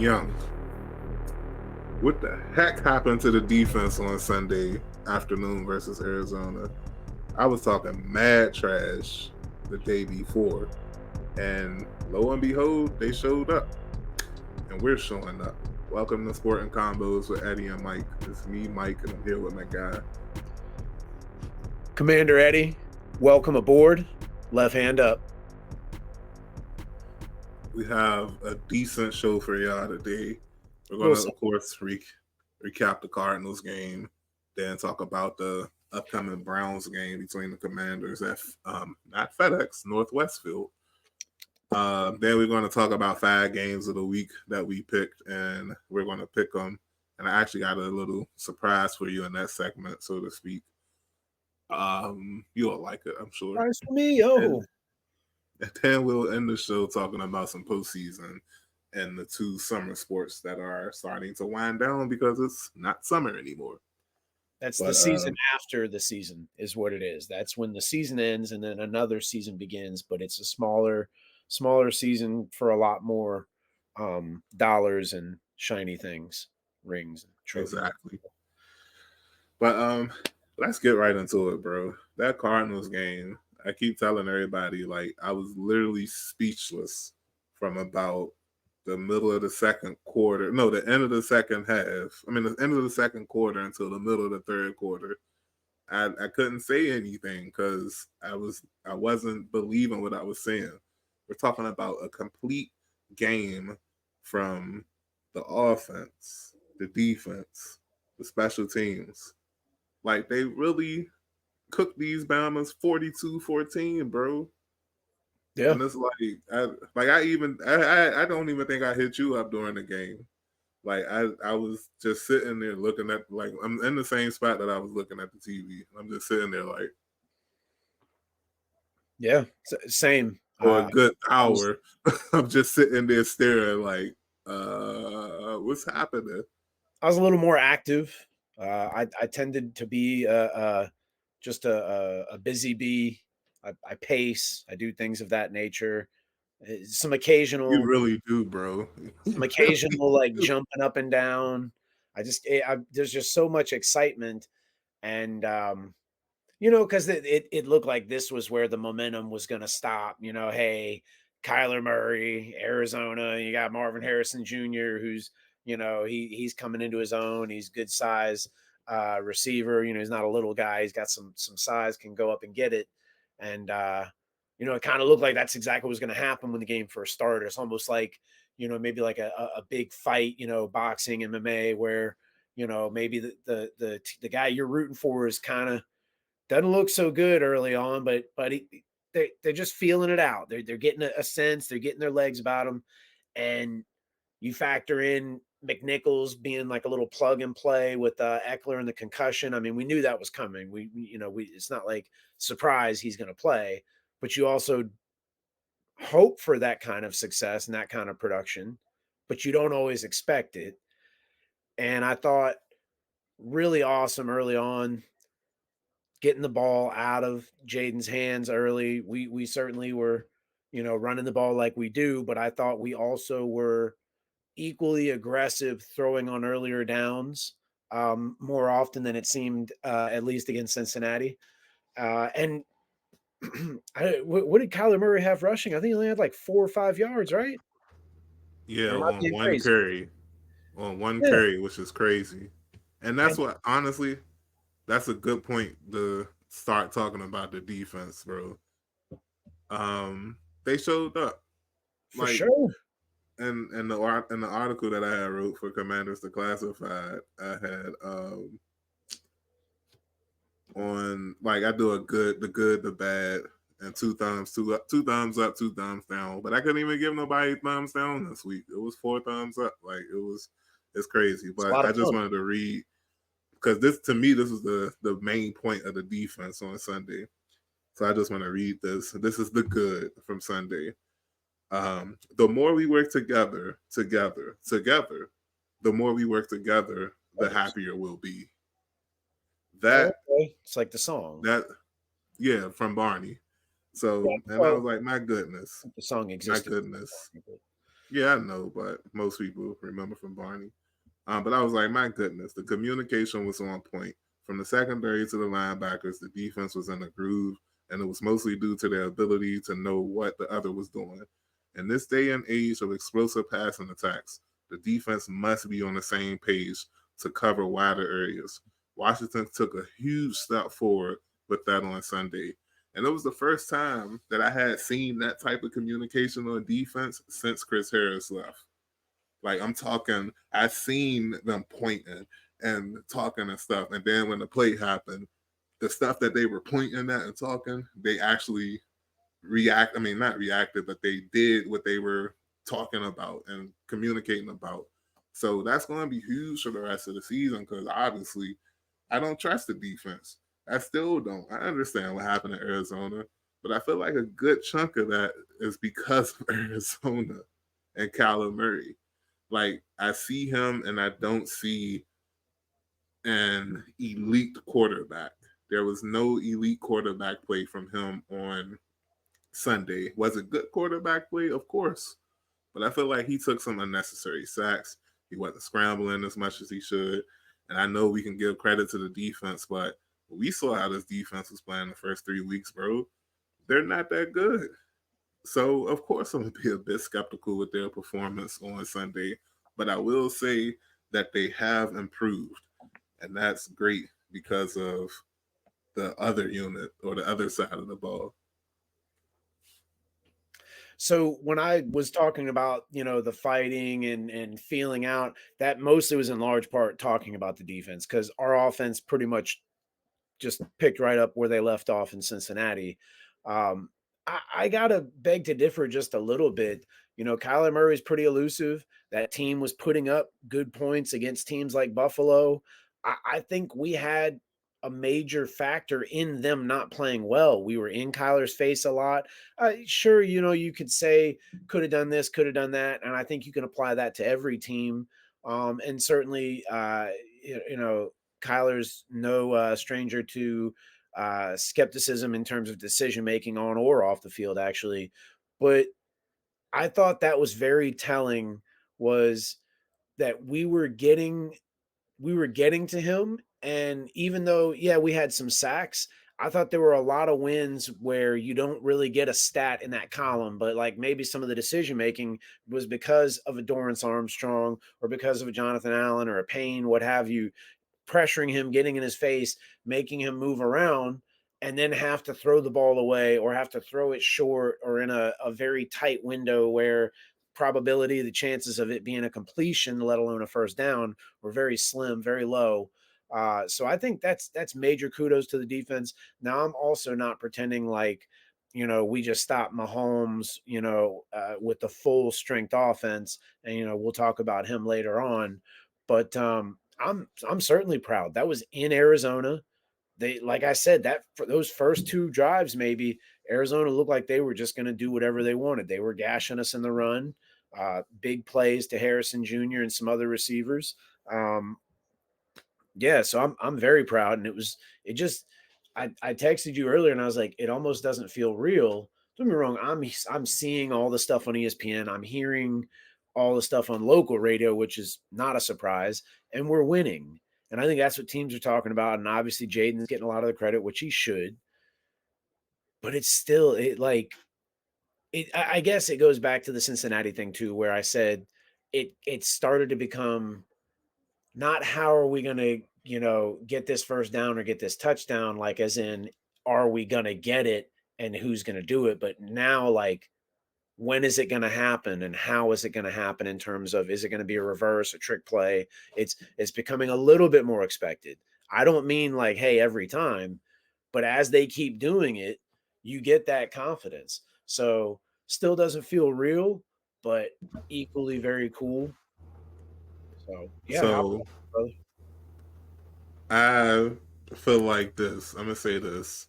Young, what the heck happened to the defense on Sunday afternoon versus Arizona? I was talking mad trash the day before, and lo and behold, they showed up, and we're showing up. Welcome to Sporting Convos with Eddie and Mike. It's me, Mike, and I'm here with my guy. Commander Eddie, welcome aboard. Left hand up. We have a decent show for y'all today. We're going to, of course, recap the Cardinals game, then talk about the upcoming Browns game between the Commanders at not FedEx, Northwestfield. Then we're going to talk about 5 games of the week that we picked, and we're going to pick them. And I actually got a little surprise for you in that segment, so to speak. You'll like it, I'm sure. Surprise for me, yo. And then we'll end the show talking about some postseason and the 2 summer sports that are starting to wind down because it's not summer anymore. That's the season after the season is what it is. That's when the season ends and then another season begins, but it's a smaller season for a lot more dollars and shiny things, rings and trophies. Exactly. But let's get right into it, bro. That Cardinals game, I keep telling everybody, like, I was literally speechless from about the middle of the second quarter. No, the end of the second half. I mean, the end of the second quarter until the middle of the third quarter. I couldn't say anything because I wasn't believing what I was saying. We're talking about a complete game from the offense, the defense, the special teams. Like, they really cooked these Bamas 42-14, bro. Yeah. And it's like, I don't even think I hit you up during the game. Like, I was just sitting there looking at, like, I'm in the same spot that I was looking at the TV. I'm just sitting there like. Yeah, same. For a good hour, I'm just sitting there staring like, what's happening? I was a little more active. I tended to be just a busy bee. I pace. I do things of that nature. Some occasional. You really do, bro. Some occasional like jumping up and down. There's just so much excitement, and because it looked like this was where the momentum was going to stop. Hey, Kyler Murray, Arizona. You got Marvin Harrison Jr., who's he's coming into his own. He's good size receiver. He's not a little guy. He's got some size, can go up and get it. And it kind of looked like that's exactly what was going to happen when the game first started. It's almost like maybe like a big fight, boxing, MMA, where maybe the guy you're rooting for is kind of doesn't look so good early on, but they're just feeling it out. They're getting a sense. They're getting their legs about them, and you factor in McNichols being like a little plug and play with Eckler and the concussion. I mean, we knew that was coming. We it's not like surprise he's going to play, but you also hope for that kind of success and that kind of production, but you don't always expect it. And I thought really awesome early on, getting the ball out of Jaden's hands early. We certainly were, running the ball like we do, but I thought we also were equally aggressive throwing on earlier downs more often than it seemed, at least against Cincinnati. And what did Kyler Murray have rushing? I think he only had like 4 or 5 yards, right? Yeah, on one carry. On one carry, which is crazy. And that's what, honestly, that's a good point to start talking about the defense, bro. They showed up. For sure. And the article that I had wrote for Commanders Declassified, I had on, like, I do the good, the bad, and two thumbs up, 2 thumbs down. But I couldn't even give nobody thumbs down this week. It was 4 thumbs up. Like, it's crazy. But I just wanted to read, because this was the main point of the defense on Sunday. So I just want to read this. This is the good from Sunday. The more we work together, the more we work together, the happier we'll be. That it's like the song. From Barney. So, and I was like, my goodness. The song existed. My goodness. Yeah, I know, but most people remember from Barney. But I was like, my goodness, the communication was on point. From the secondary to the linebackers, the defense was in a groove, and it was mostly due to their ability to know what the other was doing. In this day and age of explosive passing attacks, the defense must be on the same page to cover wider areas. Washington took a huge step forward with that on Sunday. And it was the first time that I had seen that type of communication on defense since Chris Harris left. Like I'm talking, I seen them pointing and talking and stuff, and then when the play happened, the stuff that they were pointing at and talking, they actually react. I mean, not reacted, but they did what they were talking about and communicating about. So that's going to be huge for the rest of the season because obviously I don't trust the defense. I still don't. I understand what happened in Arizona, but I feel like a good chunk of that is because of Arizona and Kyler Murray. Like I see him and I don't see an elite quarterback. There was no elite quarterback play from him on Sunday. Was it good quarterback play? Of course. But I feel like he took some unnecessary sacks. He wasn't scrambling as much as he should. And I know we can give credit to the defense, but we saw how this defense was playing the first 3 weeks, bro. They're not that good. So of course I'm gonna be a bit skeptical with their performance on Sunday, but I will say that they have improved, and that's great because of the other unit or the other side of the ball. So when I was talking about, the fighting and feeling out, that mostly was in large part talking about the defense because our offense pretty much just picked right up where they left off in Cincinnati. Um, I gotta beg to differ just a little bit. Kyler Murray's pretty elusive. That team was putting up good points against teams like Buffalo. I think we had a major factor in them not playing well. We were in Kyler's face a lot. Sure, you could say could have done this, could have done that, and I think you can apply that to every team. And certainly, Kyler's no stranger to skepticism in terms of decision making on or off the field, actually. But I thought that was very telling. Was that we were getting to him, and even though we had some sacks, I thought there were a lot of wins where you don't really get a stat in that column, but like maybe some of the decision making was because of a Dorrance Armstrong or because of a Jonathan Allen or a Payne, what have you, pressuring him, getting in his face, making him move around, and then have to throw the ball away or have to throw it short or in a very tight window where probability, the chances of it being a completion, let alone a first down, were very slim, very low. So I think that's major kudos to the defense. Now I'm also not pretending like we just stopped Mahomes, with the full strength offense, and we'll talk about him later on. But I'm certainly proud. That was in Arizona. They, like I said, that for those first two drives, maybe Arizona looked like they were just going to do whatever they wanted. They were gashing us in the run, big plays to Harrison Jr. and some other receivers. Um, yeah, so I'm very proud, and it just I texted you earlier, and I was like, it almost doesn't feel real. Don't get me wrong, I'm seeing all the stuff on ESPN. I'm hearing all the stuff on local radio, which is not a surprise, and we're winning. And I think that's what teams are talking about. And obviously, Jaden's getting a lot of the credit, which he should. But it's still I guess it goes back to the Cincinnati thing too, where I said it started to become not how are we going to, get this first down or get this touchdown, like as in, are we going to get it and who's going to do it? But now, like, when is it going to happen and how is it going to happen in terms of, is it going to be a reverse, a trick play? It's becoming a little bit more expected. I don't mean like, hey, every time, but as they keep doing it, you get that confidence. So still doesn't feel real, but equally very cool. So yeah, how So I feel like this. I'm gonna say this: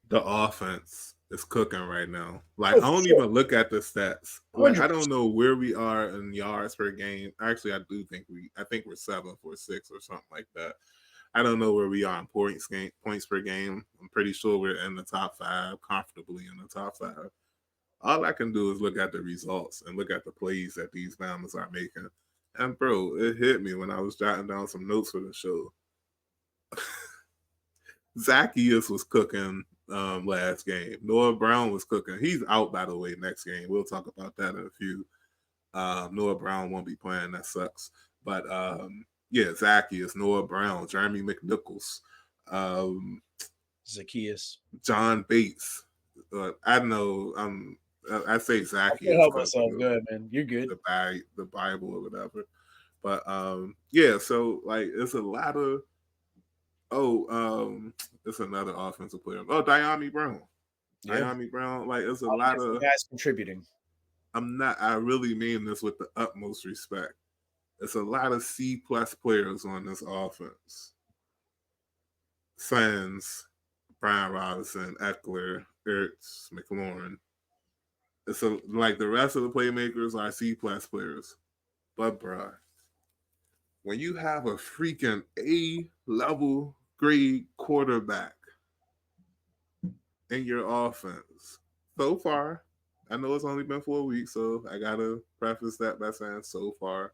the offense is cooking right now. Like oh, I for don't sure. even look at the stats. Like I 100%. don't know where we are in yards per game. Actually, I do think I think we're 7 for 6 or something like that. I don't know where we are in points per game. I'm pretty sure we're in the top 5, comfortably in the top 5. All I can do is look at the results and look at the plays that these Bama's are making. And bro, it hit me when I was jotting down some notes for the show. Zacchaeus was cooking last game. Noah Brown was cooking. He's out, by the way, next game. We'll talk about that in a few. Noah Brown won't be playing. That sucks. But yeah, Zacchaeus, Noah Brown, Jeremy McNichols, Zacchaeus. John Bates. I know I say I can't Zacchaeus help because myself. Good, man. You're good. the Bible or whatever. But yeah, so like it's a lot of it's another offensive player. Oh, Diami Brown. Yeah. Diami Brown, like it's a A lot of lot different of guys contributing. I really mean this with the utmost respect. It's a lot of C plus players on this offense. Sands, Brian Robinson, Eckler, Ertz, McLaurin. It's like the rest of the playmakers are C plus players. But bruh, when you have a freaking A level grade quarterback in your offense, so far, I know it's only been 4 weeks, so I gotta preface that by saying so far.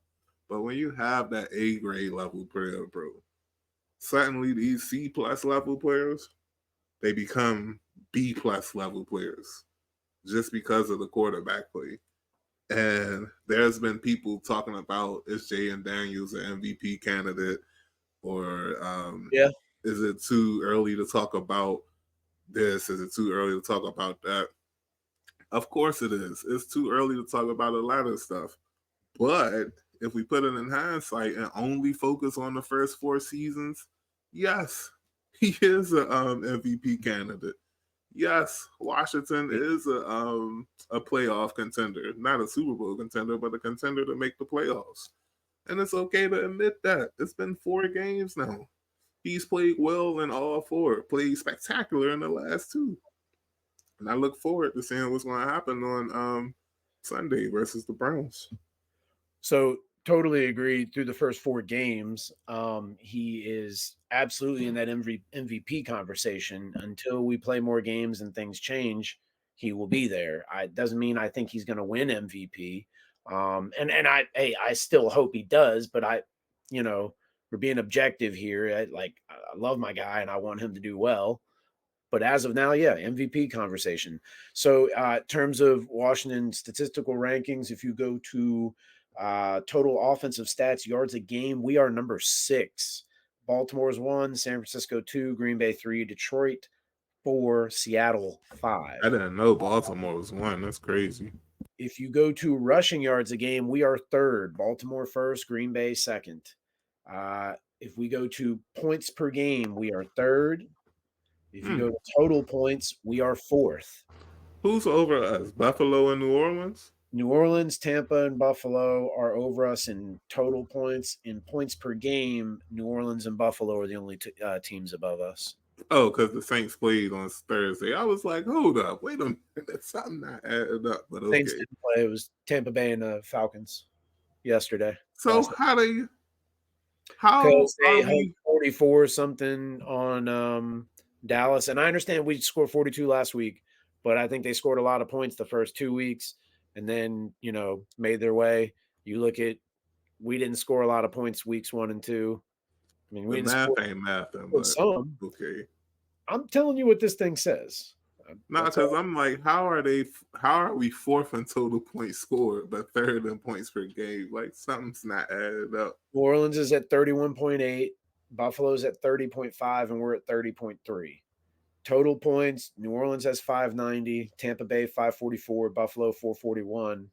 But when you have that A grade level player, bro, suddenly these C plus level players, they become B plus level players just because of the quarterback play. And there's been people talking about is Jaden Daniels an MVP candidate, or Yeah. is it too early to talk about this? Is it too early to talk about that? Of course it is. It's too early to talk about a lot of stuff. But if we put it in hindsight and only focus on the first 4 seasons, yes, he is a MVP candidate. Yes, Washington is a playoff contender, not a Super Bowl contender, but a contender to make the playoffs. And it's okay to admit that. It's been 4 games now. He's played well in all 4, played spectacular in the last 2. And I look forward to seeing what's going to happen on Sunday versus the Browns. So totally agree. Through the first 4 games, he is absolutely in that MVP conversation. Until we play more games and things change, he will be there. It doesn't mean I think he's going to win MVP. I still hope he does, but we're being objective here. I love my guy and I want him to do well. But as of now, yeah, MVP conversation. So, in terms of Washington statistical rankings, if you go to total offensive stats, yards a game, we are number 6. Baltimore's 1, San Francisco 2, Green Bay 3, Detroit 4, Seattle 5. I didn't know Baltimore was 1. That's crazy. If you go to rushing yards a game, we are 3rd. Baltimore 1st, Green Bay 2nd. If we go to points per game, we are 3rd. If you go to total points, we are 4th. Who's over us? Buffalo and New Orleans? New Orleans, Tampa, and Buffalo are over us in total points. In points per game, New Orleans and Buffalo are the only teams above us. Oh, because the Saints played on Thursday. I was like, hold up, wait a minute, something not added up. But okay. Saints didn't play. It was Tampa Bay and the Falcons yesterday. So how because they hung 44 something on Dallas, and I understand we scored 42 last week, but I think they scored a lot of points the first 2 weeks, and then made their way. You look at, we didn't score a lot of points weeks 1 and 2. I mean, we the didn't math score ain't mathing, but some. okay. I'm telling you what this thing says. No, because I'm like, how are we 4th in total points scored, but 3rd in points per game? Like something's not added up. New Orleans is at 31.8, Buffalo's at 30.5, and we're at 30.3. Total points, New Orleans has 590, Tampa Bay 544, Buffalo 441.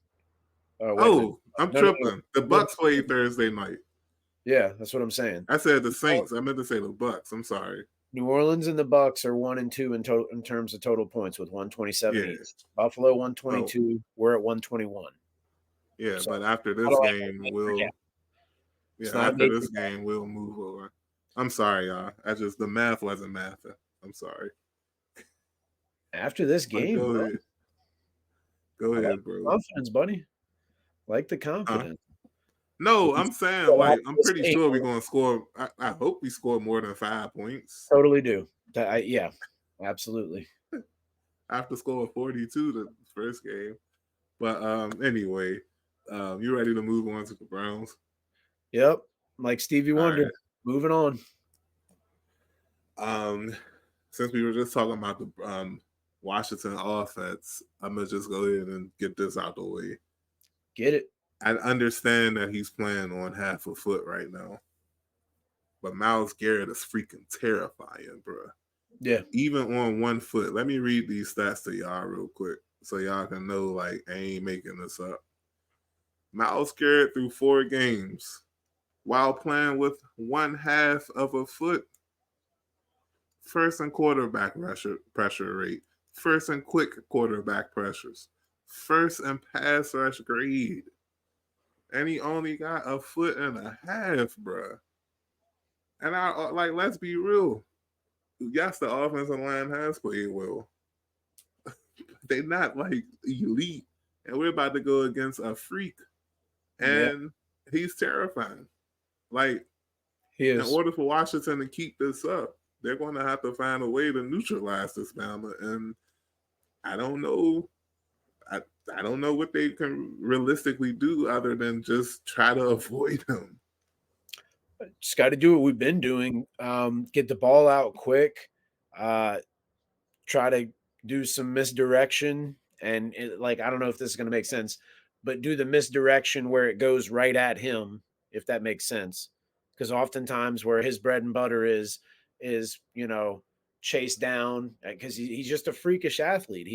I'm tripping. The Bucks played Thursday night. Yeah, that's what I'm saying. I said the Saints. I meant to say the Bucks. I'm sorry. New Orleans and the Bucks are 1 and 2 in terms of total points with 127 each. Buffalo 122. We're at 121. Yeah, so, but after this game, we'll move over. I'm sorry, y'all. The math wasn't mathing. I'm sorry. After this game, go ahead, bro. Confidence, buddy. Like the confidence. No, I'm saying, like, I'm pretty sure we're going to score. I hope we score more than 5 points. Totally do. Yeah, absolutely. After scoring 42 the first game. But anyway, you ready to move on to the Browns? Yep. Like Stevie All Wonder. right. Moving on. Since we were just talking about the Washington offense, I'm gonna just go ahead and get this out the way. Get it. I understand that he's playing on half a foot right now, but Myles Garrett is freaking terrifying, bro. Yeah. Even on 1 foot. Let me read these stats to y'all real quick so y'all can know like I ain't making this up. Myles Garrett through 4 games while playing with 1/2 of a foot. First in quarterback pressure rate. First in quick quarterback pressures. First in pass rush grade. And he only got 1.5 foot, bruh. And I like, let's be real. Yes, the offensive line has played well. They not like elite. And we're about to go against a freak. Yeah. And he's terrifying. Like, He in is. order for Washington to keep this up, they're going to have to find a way to neutralize this Bama. And I don't know. I don't know what they can realistically do other than just try to avoid him. Just got to do what we've been doing. Get the ball out quick. Uh, try to do some misdirection. And like, I don't know if this is going to make sense, but do the misdirection where it goes right at him, if that makes sense. Because oftentimes where his bread and butter is, chased down because he's just a freakish athlete.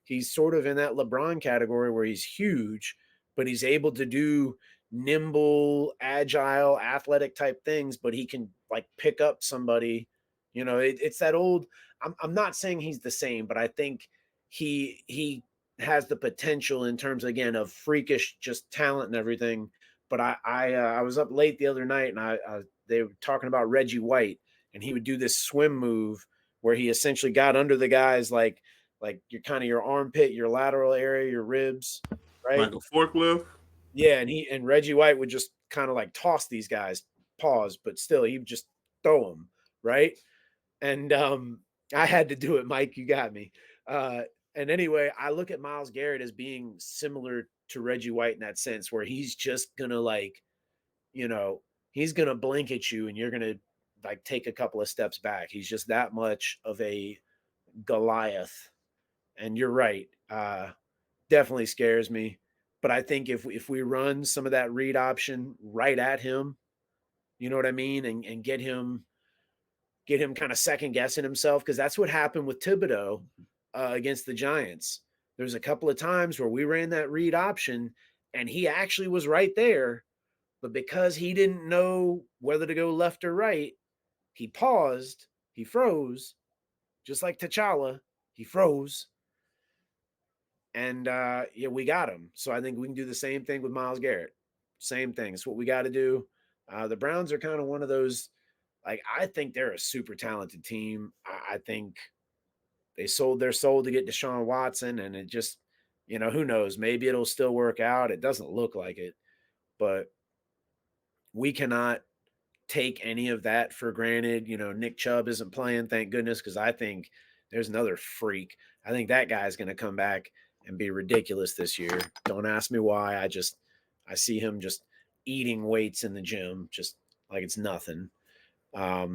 He's sort of in that LeBron category where he's huge, but he's able to do nimble, agile, athletic type things, but he can like pick up somebody. It's that old. I'm not saying he's the same, but I think he has the potential in terms again of freakish just talent and everything. But I was up late the other night and they were talking about Reggie White, and he would do this swim move where he essentially got under the guys like your kind of your armpit, your lateral area, your ribs, right? Like a forklift. Yeah, and Reggie White would just kind of like toss these guys, pause, but still he'd just throw them, right? And I had to do it, Mike. You got me. And anyway, I look at Myles Garrett as being similar to Reggie White in that sense, where he's just gonna like, you know, he's gonna blink at you, and you're gonna like take a couple of steps back. He's just that much of a Goliath. And you're right. Definitely scares me. But I think if we run some of that read option right at him, you know what I mean, and get him kind of second guessing himself, because that's what happened with Thibodeau against the Giants. There's a couple of times where we ran that read option and he actually was right there, but because he didn't know whether to go left or right, he paused, he froze, just like T'Challa, he froze. And yeah, we got him. So I think we can do the same thing with Myles Garrett. Same thing. It's what we got to do. The Browns are kind of one of those. Like, I think they're a super talented team. I think they sold their soul to get Deshaun Watson, and it just, who knows? Maybe it'll still work out. It doesn't look like it, but we cannot take any of that for granted. Nick Chubb isn't playing, thank goodness, because I think there's another freak. I think that guy's going to come back and be ridiculous this year. Don't ask me why. I see him just eating weights in the gym, just like it's nothing. Yeah,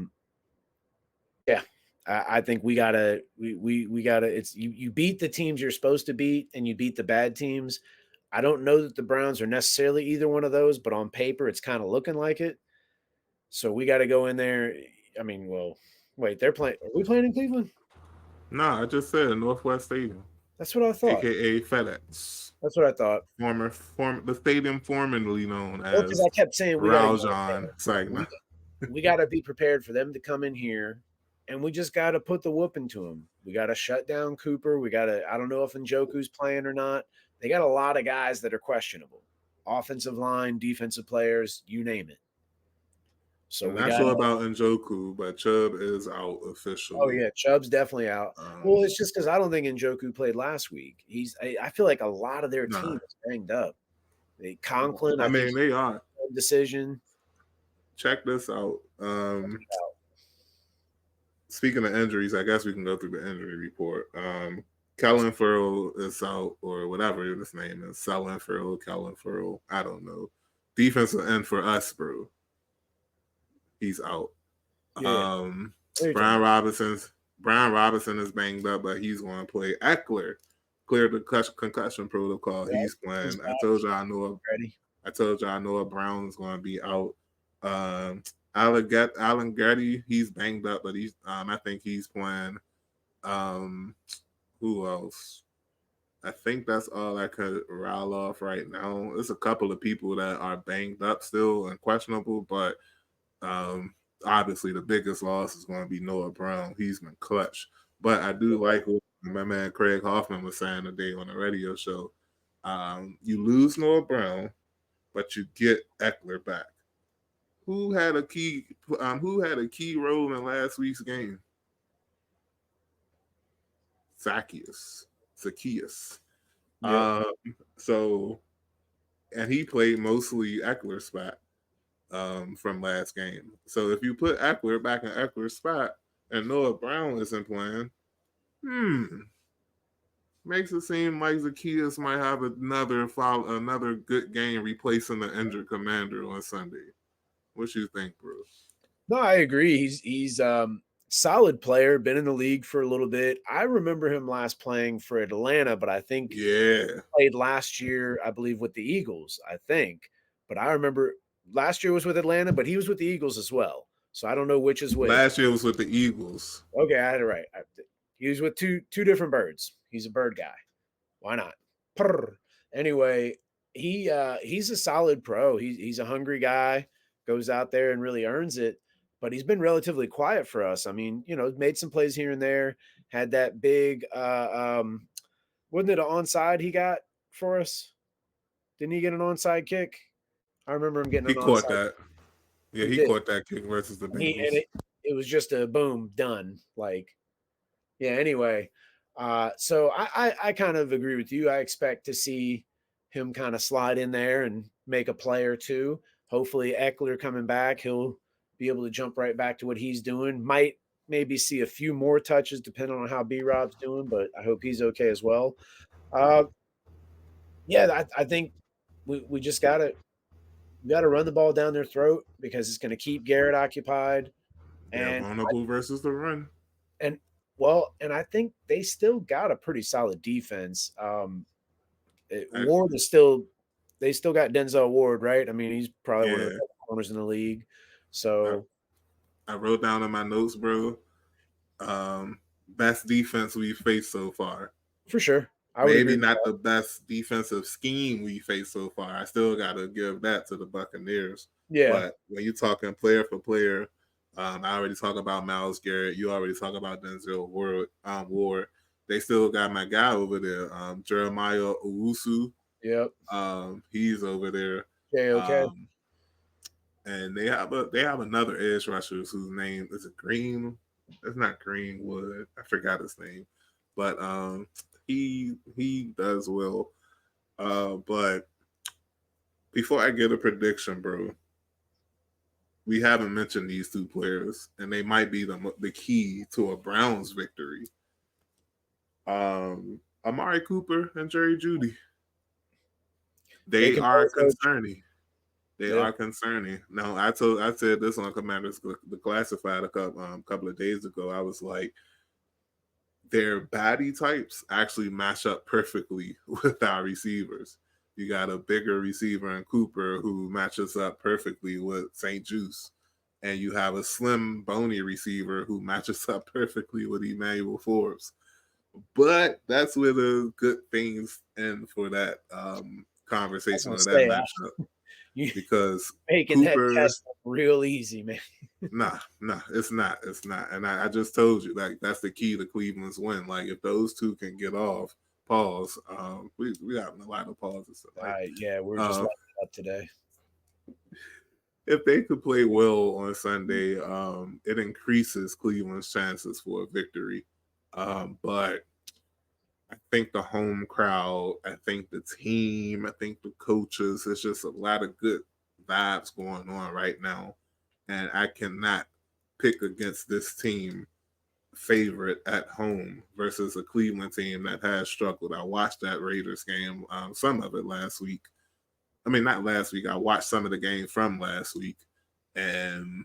I think we gotta it's you beat the teams you're supposed to beat and you beat the bad teams. I don't know that the Browns are necessarily either one of those, but on paper it's kind of looking like it. So we got to go in there. I mean, well, wait, they're playing. Are we playing in Cleveland? Nah, I just said Northwest Stadium, That's what I thought. aka FedEx. That's what I thought. The stadium formerly known Well, because as I kept saying we got to go Raljon there. Sagna. We got to be prepared for them to come in here, and we just got to put the whoop into them. We got to shut down Cooper. We got to. I don't know if Njoku's playing or not. They got a lot of guys that are questionable. Offensive line, defensive players, you name it. So I'm we not got. sure about Njoku, but Chubb is out Oh officially. yeah, Chubb's definitely out. Well, it's just because I don't think Njoku played last week. I feel like a lot of their Nah, team is banged up. Conklin, I I think mean they are. decision. Check this out. Speaking of injuries, I guess we can go through the injury report. Kellen Farrell is out, or whatever his name is. Kellen Farrell, Kellen Farrell. I don't know. Defensive end for us, bro. He's out. Yeah, yeah. Um, What are you talking Brian about? Robinson's Brian Robinson is banged up, but he's going to play. Eckler cleared the concussion protocol. Yeah, He's he's playing. back. Ready. I told y'all Noah Brown is going to be out. Um, Alan Getty, he's banged up, but he's I think he's playing. Um, who else? I think that's all I could rile off right now. There's a couple of people that are banged up still and questionable, but um, obviously the biggest loss is going to be Noah Brown. He's been clutch. But I do like what my man Craig Hoffman was saying today on the radio show. You lose Noah Brown, but you get Eckler back. Who had a key? Who had a key role in last week's game? Zacchaeus. Yep. Um, so and he played mostly Eckler's spot from last game. So if you put Eckler back in Eckler's spot and Noah Brown isn't playing, makes it seem like Zacchaeus might have another good game replacing the injured commander on Sunday. What you think, bro? No, I agree. He's solid player, been in the league for a little bit. I remember him last playing for Atlanta, but I think Yeah. played last year, I believe, with the Eagles, I think. But I remember last year was with Atlanta, but he was with the Eagles as well. So I don't know which is which. Last year was with the Eagles. Okay, I had it right. He was with two different birds. He's a bird guy. Why not? Purr. Anyway, he's a solid pro. He's a hungry guy, goes out there and really earns it. But he's been relatively quiet for us. I mean, made some plays here and there. Had that big, wasn't it an onside he got for us? Didn't he get an onside kick? I remember him getting He an caught onside. that. Yeah, He he did, caught that kick versus the and he and Bengals. it was just a boom done. Like, yeah. Anyway, so I kind of agree with you. I expect to see him kind of slide in there and make a play or two. Hopefully, Eckler coming back, he'll be able to jump right back to what he's doing. Might maybe see a few more touches depending on how B Rob's doing, but I hope he's okay as well. Uh, yeah, I think we just got to run the ball down their throat because it's going to keep Garrett occupied. They're And vulnerable versus the run. and and I think they still got a pretty solid defense. I, Ward is still they still got Denzel Ward, right? I mean, he's probably one of the yeah, best corners in the league. I, So I wrote down in my notes, bro. Um, Best defense we've faced so far. for sure, I would agree Maybe with not that. the best defensive scheme we faced so far. I still got to give that to the Buccaneers. Yeah, But when you're talking player for player, I already talked about Miles Garrett. You already talked about Denzel Ward. Ward. They still got my guy over there, Jeremiah Owusu. yep. He's over there. Okay, okay. Um, and they have another edge rusher whose name is it Green. It's not Greenwood. I forgot his name, but he does well. But before I get a prediction, bro, we haven't mentioned these two players, and they might be the key to a Browns victory. Amari Cooper and Jerry Judy. They They can are both go. concerning. They Yeah, are concerning. Now, I said this on Commanders the Classified a couple of days ago. I was like, their body types actually match up perfectly with our receivers. You got a bigger receiver in Cooper who matches up perfectly with St. Juice. And you have a slim, bony receiver who matches up perfectly with Emmanuel Forbes. But that's where the good things end for that I was conversation gonna or that say matchup. you Because making that Cooper, test look real easy, man. nah, it's not. And I just told you, like, that's the key to Cleveland's win. Like, if those two can get off, pause. We having a lot of pauses tonight. Yeah, we're just Uh, lighting up today. if they could play well on Sunday, it increases Cleveland's chances for a victory. But I think the home crowd, I think the team, I think the coaches, it's just a lot of good vibes going on right now. And I cannot pick against this team favorite at home versus a Cleveland team that has struggled. I watched that Raiders game, some of it last week. I mean, not last week. I watched some of the game from last week, and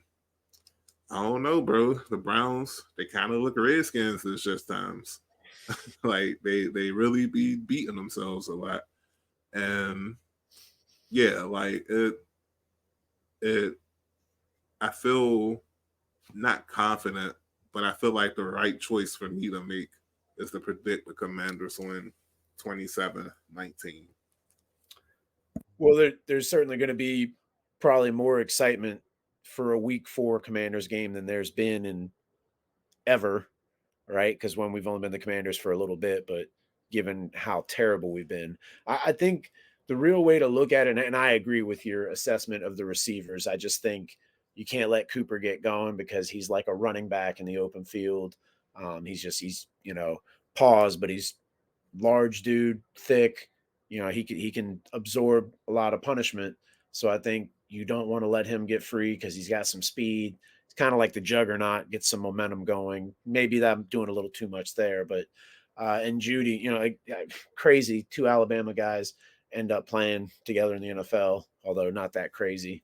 I don't know, bro. The Browns, they kind of look Redskins this just times. Like they really be beating themselves a lot, and yeah, like it. I feel not confident, but I feel like the right choice for me to make is to predict the Commanders win 27-19. Well, there's certainly going to be probably more excitement for a week 4 Commanders game than there's been in ever, right? Because when we've only been the Commanders for a little bit, but given how terrible we've been, I think the real way to look at it, and I agree with your assessment of the receivers. I just think you can't let Cooper get going because he's like a running back in the open field. He's paused, but he's large dude, thick. He can absorb a lot of punishment. So I think you don't want to let him get free because he's got some speed. It's kind of like the juggernaut, get some momentum going. Maybe that I'm doing a little too much there, but and Judy, crazy. 2 Alabama guys end up playing together in the NFL, although not that crazy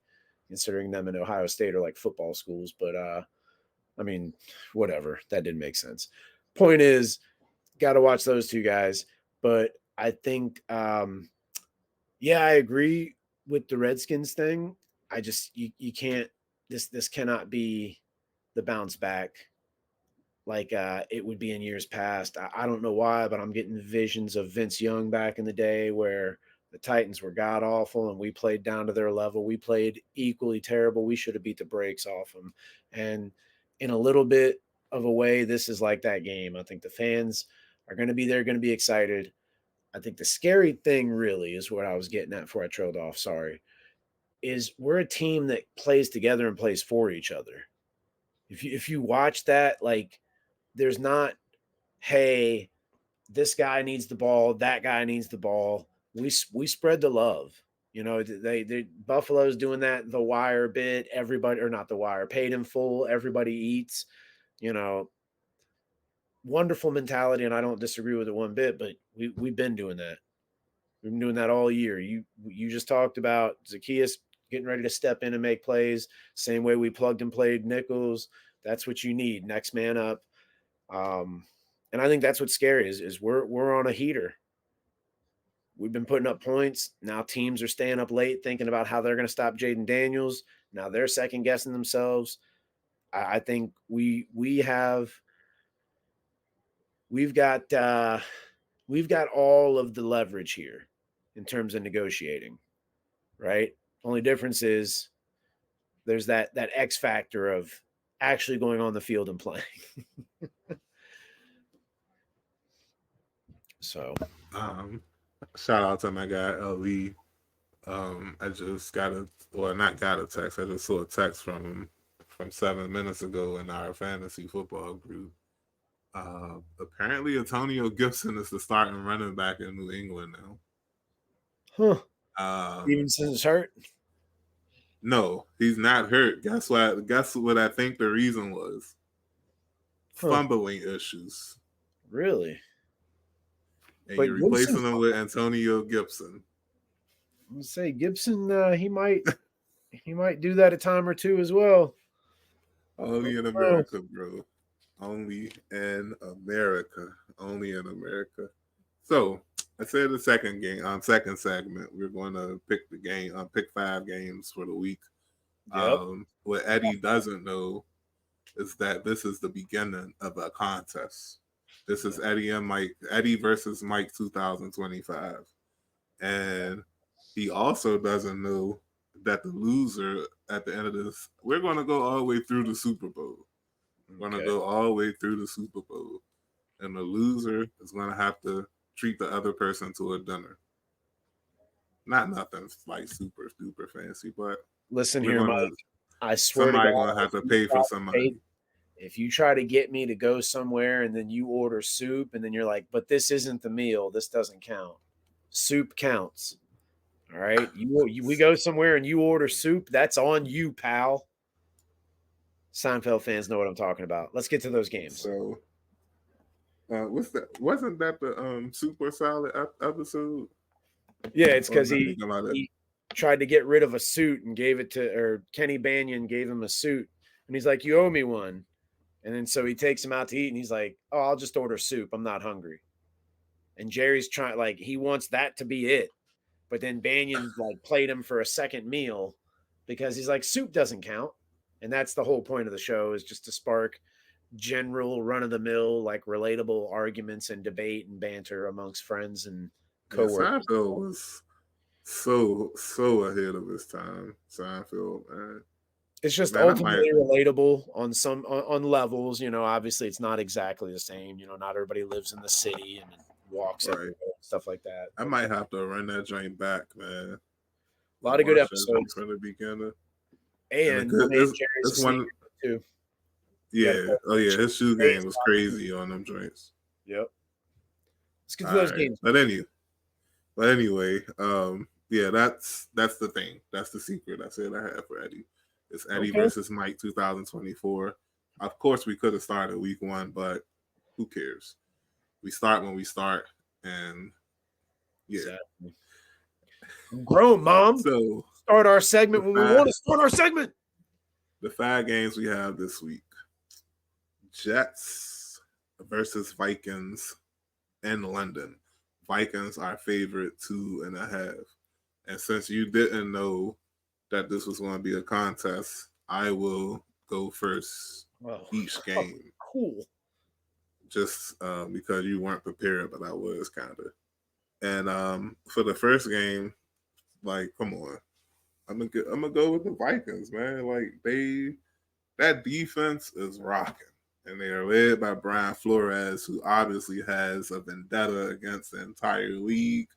considering them in Ohio State are like football schools. But I mean, whatever. That didn't make sense. Point is, got to watch those 2 guys. But I think, yeah, I agree with the Redskins thing. I just you can't. This cannot be the bounce back like it would be in years past. I don't know why, but I'm getting visions of Vince Young back in the day where the Titans were god awful and we played down to their level. We played equally terrible. We should have beat the brakes off them. And in a little bit of a way, this is like that game. I think the fans are going to be there, going to be excited. I think the scary thing really is what I was getting at before I trailed off. Sorry. Is we're a team that plays together and plays for each other. If you watch that, like there's not, hey, this guy needs the ball, that guy needs the ball. We spread the love. They Buffalo's doing that the wire bit. Everybody, or not the wire, paid in full. Everybody eats. You know, wonderful mentality, and I don't disagree with it one bit. But we've been doing that. We've been doing that all year. You just talked about Zacchaeus getting ready to step in and make plays. Same way we plugged and played Nichols. That's what you need. Next man up. And I think that's what's scary is we're on a heater. We've been putting up points. Now teams are staying up late thinking about how they're going to stop Jaden Daniels. Now they're second guessing themselves. I think we've got all of the leverage here in terms of negotiating, right? Only difference is there's that X factor of actually going on the field and playing. So, Shout out to my guy LV. I just not got a text. I just saw a text from him from 7 minutes ago in our fantasy football group. Apparently, Antonio Gibson is the starting running back in New England now. Stevenson's hurt. No, he's not hurt. Guess what? Guess what I think the reason was? Fumbling issues. Really? And you're replacing him with Antonio Gibson. I'm gonna say Gibson. He might do that a time or two as well. Only in America, bro. Only in America. Only in America. So I said the second segment, we're going to pick the game, pick 5 games for the week. Yep. What Eddie doesn't know is that this is the beginning of a contest. This is Eddie versus Mike 2025. And he also doesn't know that the loser at the end of this, we're going to go all the way through the Super Bowl. We're going to go all the way through the Super Bowl. And the loser is going to have to treat the other person to a dinner. Not nothing like super duper fancy, but listen here, Mike. I swear somebody's going to have to pay for somebody. If you try to get me to go somewhere and then you order soup and then you're like, but this isn't the meal, this doesn't count. Soup counts. All right. We go somewhere and you order soup, that's on you, pal. Seinfeld fans know what I'm talking about. Let's get to those games. So, what's that? Wasn't that the super solid episode? Yeah, it's Or because am I thinking about it? he tried to get rid of a suit and gave it to, or Kenny Banyan gave him a suit, and he's like, "You owe me one." And then so he takes him out to eat, and he's like, "Oh, I'll just order soup. I'm not hungry." And Jerry's trying, like, he wants that to be it, but then Banyan like played him for a second meal because he's like, soup doesn't count, and that's the whole point of the show, is just to spark general run of the mill, like relatable arguments and debate and banter amongst friends and Yeah, coworkers. Seinfeld was so ahead of his time. Seinfeld, man. It's just Man, I might ultimately relatable on some on levels. Obviously it's not exactly the same. Not everybody lives in the city and walks right. everywhere and stuff like that. I might have to run that joint back, man. A lot of good Watch that joint episodes, from the beginning. And and my man Jerry's a it's one. sneaker too. Yeah. Oh yeah, his shoe game was Yep. crazy on them joints. Let's get to All those right, games. but anyway, yeah, that's the thing. That's the secret I said I had for Eddie. It's Eddie versus Mike 2024. Of course, we could have started week 1, but who cares? We start when we start, and yeah. Exactly. I'm grown, Mom. So Start our segment when we want to start our segment. The 5 games we have this week: Jets versus Vikings in London. Vikings are favorite 2.5. And since you didn't know that this was going to be a contest, I will go first each game. Cool. Just because you weren't prepared, but I was kind of. And for the first game, like, come on, I'm gonna go with the Vikings, man. Like that defense is rocking, and they are led by Brian Flores, who obviously has a vendetta against the entire league.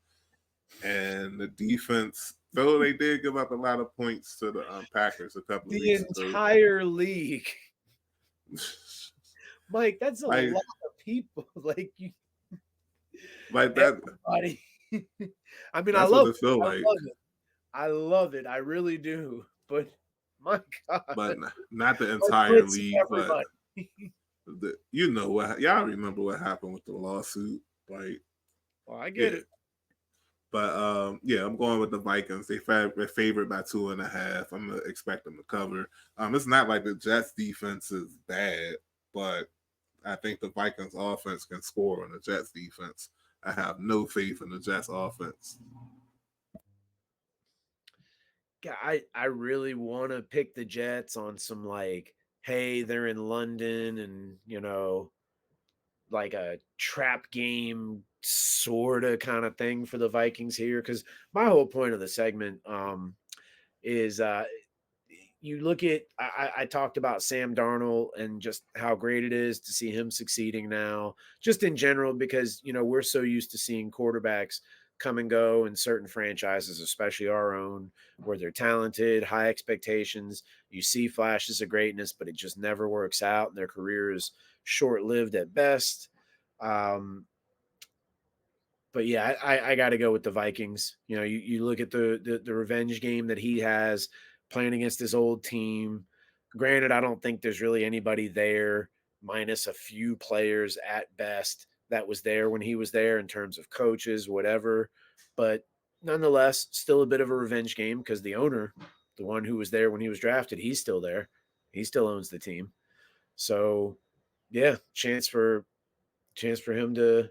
And the defense, though they did give up a lot of points to the Packers a couple of weeks ago. The entire league. Mike, that's a lot of people. Like that. Everybody. I mean, I love it. I love it. I really do. But my God. But not the entire league. But what y'all remember what happened with the lawsuit? Like, well, I get it. But yeah, I'm going with the Vikings. They're favored by 2.5. I'm gonna expect them to cover. It's not like the Jets defense is bad, but I think the Vikings offense can score on the Jets defense. I have no faith in the Jets offense. I really want to pick the Jets on some, like, hey, they're in London and like a trap game sort of kind of thing for the Vikings here, because my whole point of the segment is you look at I talked about Sam Darnold and just how great it is to see him succeeding now, just in general, because we're so used to seeing quarterbacks come and go in certain franchises, especially our own, where they're talented, high expectations. You see flashes of greatness, but it just never works out, and their career is short-lived at best. But yeah, I got to go with the Vikings. You look at the revenge game that he has playing against his old team. Granted, I don't think there's really anybody there, minus a few players at best, that was there when he was there in terms of coaches, whatever. But nonetheless, still a bit of a revenge game, because the owner, the one who was there when he was drafted, he's still there. He still owns the team. So yeah, chance for him to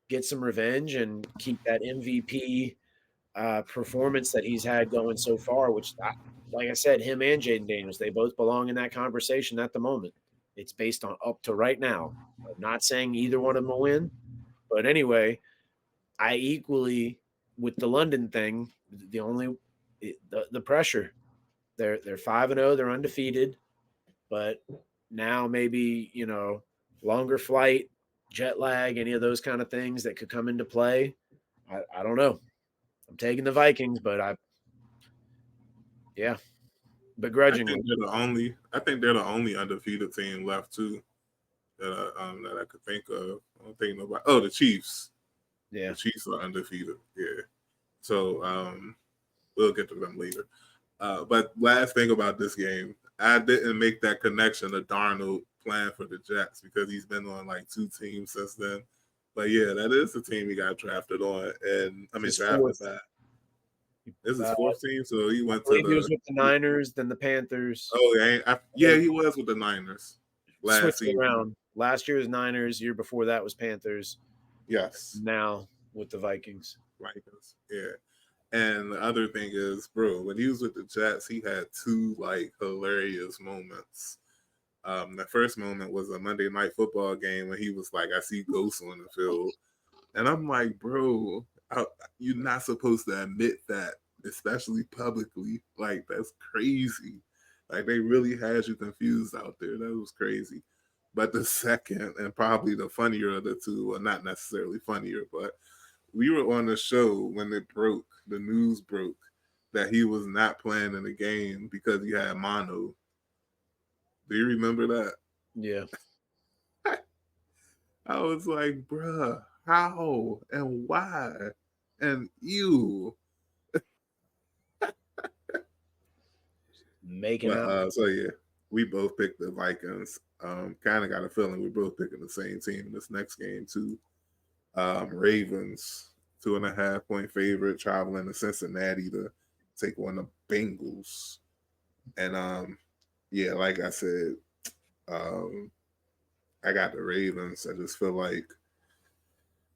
get some revenge and keep that MVP performance that he's had going so far, which, like I said, him and Jaden Daniels, they both belong in that conversation at the moment. It's based on up to right now. I'm not saying either one of them will win, but anyway, I equally, with the London thing, the pressure. They're 5-0, they're undefeated, but now maybe longer flight, jet lag, any of those kind of things that could come into play. I don't know. I'm taking the Vikings, but begrudgingly. I think they're the only undefeated team left too that I could think of. I don't think nobody. Oh, the Chiefs. Yeah, the Chiefs are undefeated. Yeah. So we'll get to them later. But last thing about this game, I didn't make that connection to Darnold playing for the Jets because he's been on like 2 teams since then. But yeah, that is the team he got drafted on, and I mean His drafted fourth. by. This is his I fourth team, so he went to believe he was the. with the Niners, then the Panthers. Oh yeah, he was with the Niners last Switched it season. around. Last year was Niners. Year before that was Panthers. Yes, Now with the Vikings. Vikings. Yeah. And the other thing is, bro, when he was with the Jets, he had 2 like hilarious moments. The first moment was a Monday Night Football game when he was like, "I see ghosts on the field," and I'm like, "Bro, you're not supposed to admit that, especially publicly. Like that's crazy. Like they really had you confused out there. That was crazy." But the second and probably the funnier of the two, well, not necessarily funnier, but we were on the show when the news broke that he was not playing in the game because he had mono. Do you remember that? Yeah. I was like, bruh, how and why? And you. Making But out. so yeah, we both picked the Vikings. Kind of got a feeling we're both picking the same team in this next game too. Ravens, 2.5 point favorite, traveling to Cincinnati to take on the Bengals. And yeah, like I said, um, I got the Ravens. I just feel like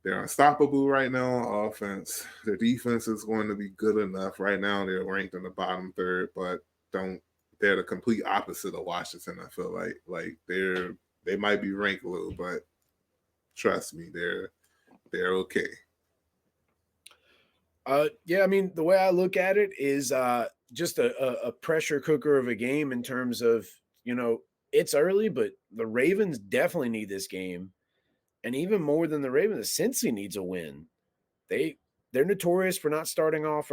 they're unstoppable right now on offense. Their defense is going to be good enough. Right now, they're ranked in the bottom third, but don't they're the complete opposite of Washington. I feel like they might be ranked low, but trust me, they're okay. Yeah, I mean, the way I look at it is just a pressure cooker of a game in terms of, it's early, but the Ravens definitely need this game. And even more than the Ravens, Cincy needs a win. They they're notorious for not starting off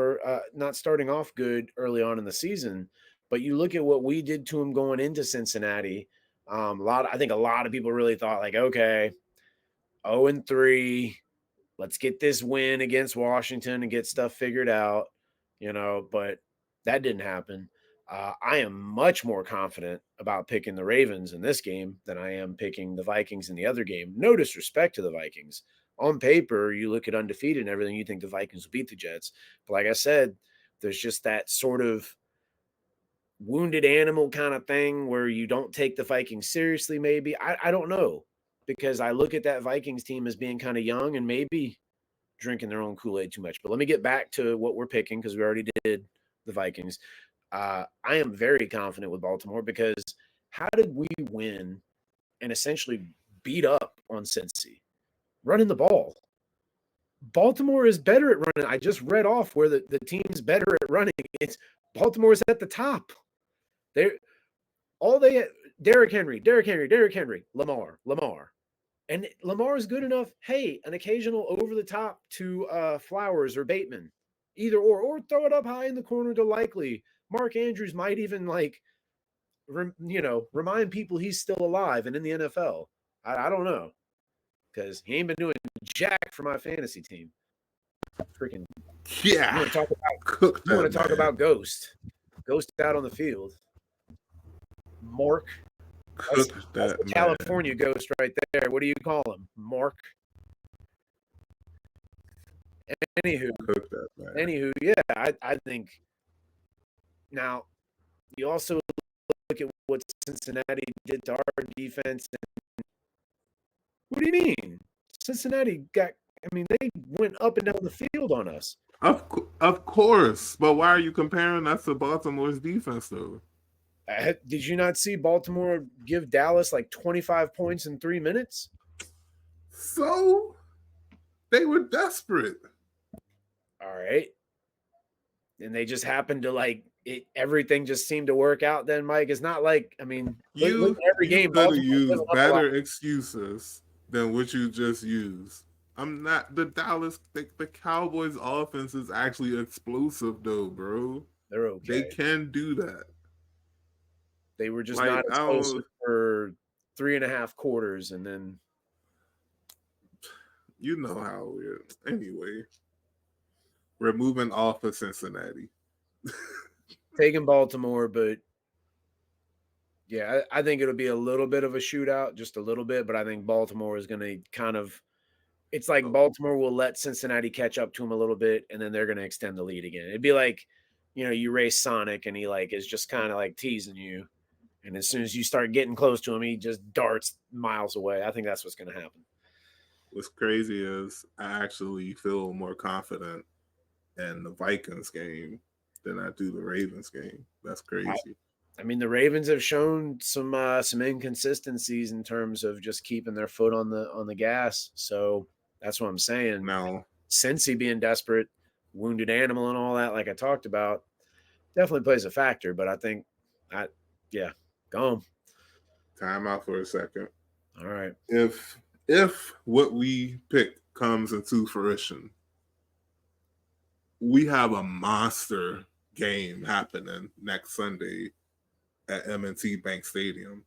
good early on in the season. But you look at what we did to them going into Cincinnati. I think a lot of people really thought like, okay, 0-3, let's get this win against Washington and get stuff figured out, but that didn't happen. I am much more confident about picking the Ravens in this game than I am picking the Vikings in the other game. No disrespect to the Vikings. On paper, you look at undefeated and everything, you think the Vikings will beat the Jets. But like I said, there's just that sort of wounded animal kind of thing where you don't take the Vikings seriously, maybe. I don't know, because I look at that Vikings team as being kind of young and maybe drinking their own Kool-Aid too much. But let me get back to what we're picking because we already did the Vikings. I am very confident with Baltimore because how did we win and essentially beat up on Cincy? Running the ball. Baltimore is better at running. I just read off where the team's better at running. It's Baltimore's at the top. They're all they Derrick Henry, Lamar. And Lamar is good enough. Hey, an occasional over the top to Flowers or Bateman, either or throw it up high in the corner to Likely. Mark Andrews might even remind people he's still alive and in the NFL. I don't know because he ain't been doing jack for my fantasy team. Freaking, you Yeah, want to talk about cook you want that to talk man. about Ghost out on the field. Mark, that's Cook that's that the man. California ghost right there. What do you call him, Mark? Anywho, Cook that man. yeah, I think now you also look at what Cincinnati did to our defense. What do you mean? Cincinnati got, I mean, they went up and down the field on us. Of course, but why are you comparing us to Baltimore's defense though? Did you not see Baltimore give Dallas like 25 points in 3 minutes? So they were desperate. All right. And they just happened to everything just seemed to work out then, Mike. It's not like, I mean, look You at every you game. could have Baltimore's given used up a lot. better excuses than what you just used. I'm not the Cowboys offense is actually explosive though, bro. They're They okay. can do that. They were just Like not I explosive don't for 3.5 quarters. And then you know how we're anyway. We're moving off of Cincinnati. taking Baltimore, but Yeah, I think it'll be a little bit of a shootout, just a little bit, but I think Baltimore is going to kind of it's like Oh, Baltimore will let Cincinnati catch up to them a little bit, and then they're going to extend the lead again. It'd be like, you race Sonic, and he like is just kind of like teasing you, and as soon as you start getting close to him, he just darts miles away. I think that's what's going to happen. what's crazy is I actually feel more confident in the Vikings game than I do the Ravens game. That's I, crazy. I mean, the Ravens have shown some inconsistencies in terms of just keeping their foot on the gas. So that's what I'm saying. Now, Cincy being desperate, wounded animal, and all that, like I talked about, definitely plays a factor. But I think, yeah, go home. time out for a second. All right. If what we picked comes into fruition, we have a monster game happening next Sunday at M&T Bank Stadium.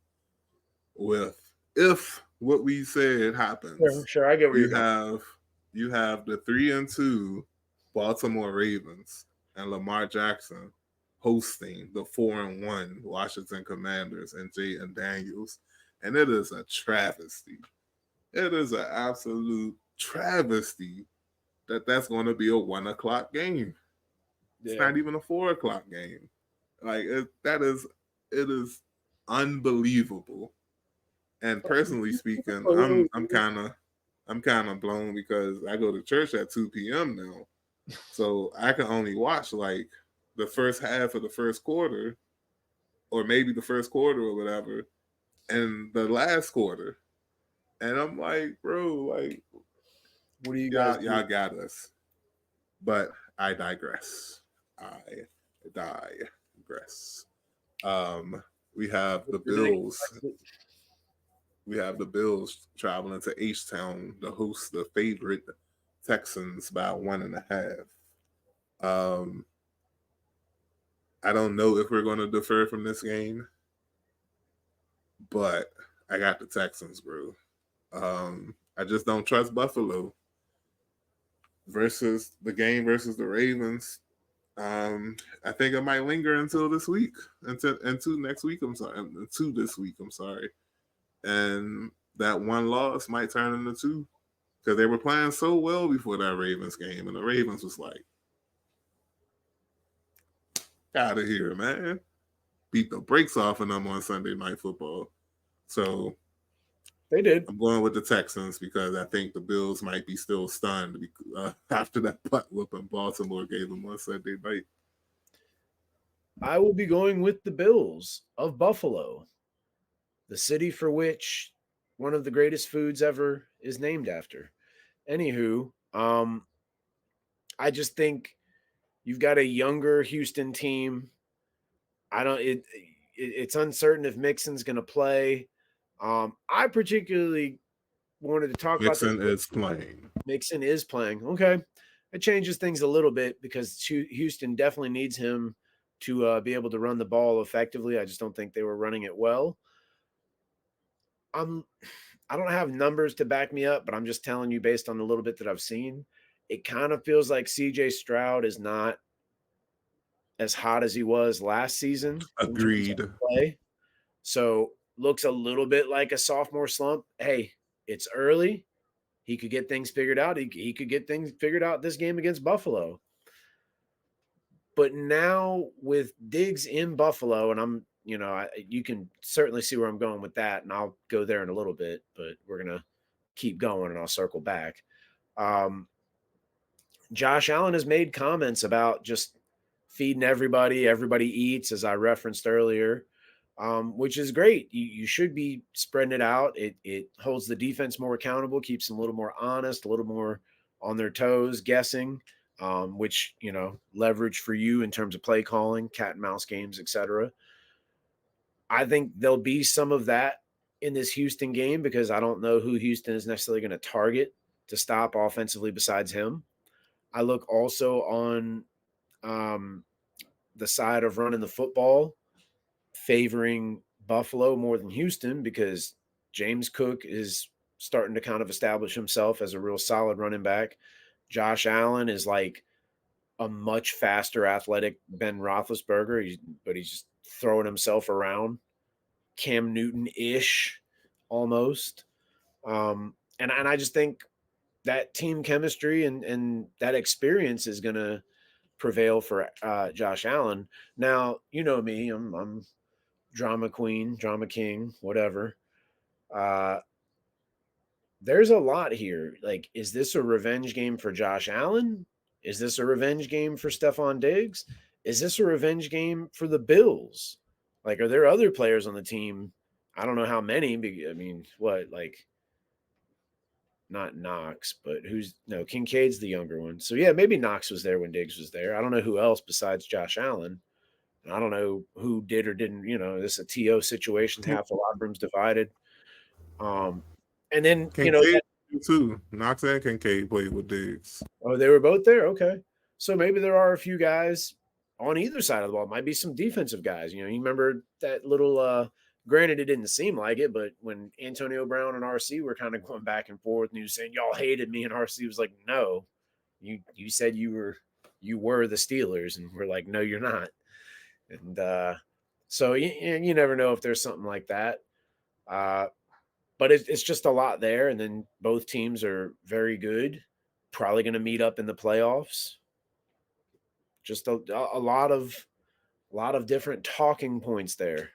With if what we said happens, Sure. I get where you're you going. have you have the 3-2 Baltimore Ravens and Lamar Jackson hosting the 4-1 Washington Commanders and Jayden Daniels, and it is a travesty. It is an absolute travesty that's going to be a 1 o'clock game. It's Yeah. not even a 4 o'clock game. Like it is unbelievable. And personally speaking, I'm kind of blown because I go to church at 2 p.m. now, so I can only watch like the first half of the first quarter, or maybe the first quarter or whatever, and the last quarter. And I'm like, bro, like What do you guys do? y'all got us. But I digress. I digress. Um, we have the Bills. We have the Bills traveling to H Town to host the favorite Texans by 1.5. Um, I don't know if we're going to defer from this game, but I got the Texans, bro. I just don't trust Buffalo versus the game versus the Ravens. I think it might linger until this week, until next week. I'm sorry, until this week. I'm sorry, and that one loss might turn into two because they were playing so well before that Ravens game, and the Ravens was like, "Out of here, man!" Beat the brakes off of them on Sunday Night Football. So They did. I'm going with the Texans because I think the Bills might be still stunned after that butt whooping Baltimore gave them on Sunday night. I will be going with the Bills of Buffalo, the city for which one of the greatest foods ever is named after. Anywho, I just think you've got a younger Houston team. I don't. It's uncertain if Mixon's going to play. I particularly wanted to talk about this. Mixon is playing. Mixon is playing. Okay, it changes things a little bit because Houston definitely needs him to be able to run the ball effectively. I just don't think they were running it well. I don't have numbers to back me up, but I'm just telling you based on the little bit that I've seen. It kind of feels like CJ Stroud is not as hot as he was last season in terms Agreed. of play. So looks a little bit like a sophomore slump. Hey, it's early. He could get things figured out. He could get things figured out this game against Buffalo. But now with Diggs in Buffalo, and you can certainly see where I'm going with that, and I'll go there in a little bit, but we're gonna keep going and I'll circle back. Um, Josh Allen has made comments about just feeding everybody. Everybody eats, as I referenced earlier, which is great. You should be spreading it out. It holds the defense more accountable, keeps them a little more honest, a little more on their toes, guessing, which leverage for you in terms of play calling, cat and mouse games, etc. I think there'll be some of that in this Houston game because I don't know who Houston is necessarily going to target to stop offensively besides him. I look also on um, the side of running the football, favoring Buffalo more than Houston because James Cook is starting to kind of establish himself as a real solid running back. Josh Allen is like a much faster, athletic Ben Roethlisberger, but he's just throwing himself around. Cam Newton-ish almost. And I just think that team chemistry and that experience is going to prevail for Josh Allen. Now, you know me, I'm drama queen, drama king, whatever. Uh, there's a lot here. Like, is this a revenge game for Josh Allen? Is this a revenge game for Stephon Diggs? Is this a revenge game for the Bills? Like, are there other players on the team? I don't know how many. I mean, what, like, not Knox, but who's no Kincaid's the younger one. So yeah, maybe Knox was there when Diggs was there. I don't know who else besides Josh Allen. And I don't know who did or didn't. This is a TO situation. Half the locker room's divided. Um, and then Kincaid too. Knox and Kincaid played with Diggs. oh, they were both there. Okay, so maybe there are a few guys on either side of the ball. Might be some defensive guys. You remember that little. Granted, it didn't seem like it, but when Antonio Brown and RC were kind of going back and forth, and he was saying y'all hated me, and RC was like, "No, you said you were the Steelers," and we're like, "No, you're not." And so you never know if there's something like that. But it's just a lot there, and then both teams are very good. Probably going to meet up in the playoffs. Just a lot of different talking points there.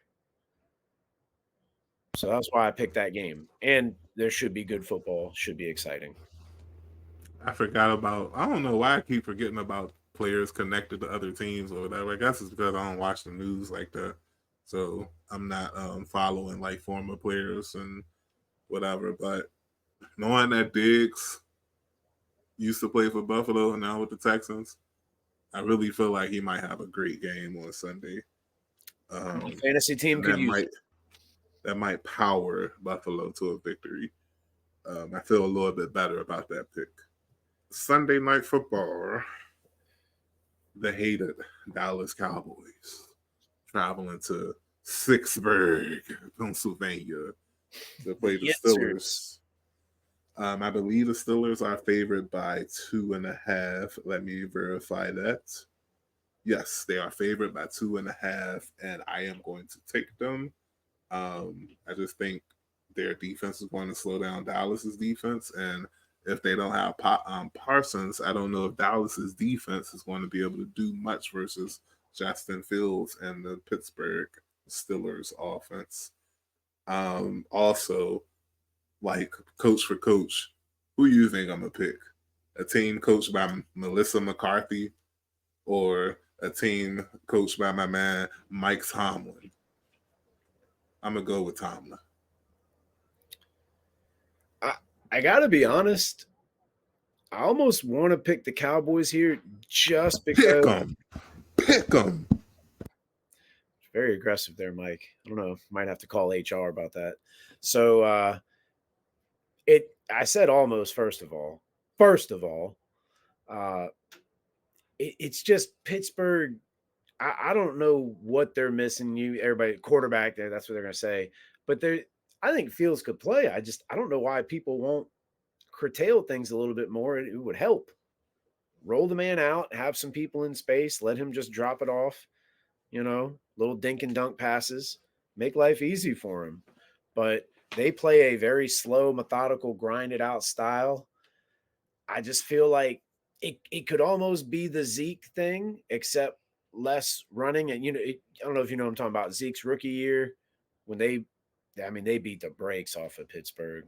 So that's why I picked that game. And there should be good football. Should be exciting. I forgot about. I don't know why I keep forgetting about players connected to other teams or whatever. I guess it's because I don't watch the news like that, so I'm not following like former players and whatever. But knowing that Diggs used to play for Buffalo and now with the Texans, I really feel like he might have a great game on Sunday. Fantasy team could use it. That might power Buffalo to a victory. I feel a little bit better about that pick. Sunday night football. The hated Dallas Cowboys traveling to Sixburg, Pennsylvania to play the Yes, Steelers. I believe the Steelers are favored by 2.5. Let me verify that. Yes, they are favored by 2.5, and I am going to take them. I just think their defense is going to slow down Dallas's defense, and if they don't have Parsons, I don't know if Dallas's defense is going to be able to do much versus Justin Fields and the Pittsburgh Steelers offense. Also, like coach for coach, who you think I'm gonna pick? A team coached by Melissa McCarthy or a team coached by my man Mike Tomlin? I'm gonna go with Tomlin. I gotta be honest. I almost want to pick the Cowboys here just because. Pick them. Very aggressive there, Mike. I don't know. Might have to call HR about that. So I said almost first of all. Uh, it's just Pittsburgh. I don't know what they're missing. Everybody quarterback there. That's what they're gonna say. But I think Fields could play. I don't know why people won't curtail things a little bit more. It would help. Roll the man out, have some people in space, let him just drop it off, little dink and dunk passes, make life easy for him. But they play a very slow, methodical, grinded out style. I just feel like it could almost be the Zeke thing, except less running. And, I don't know if you know what I'm talking about. Zeke's rookie year, when they beat the brakes off of Pittsburgh.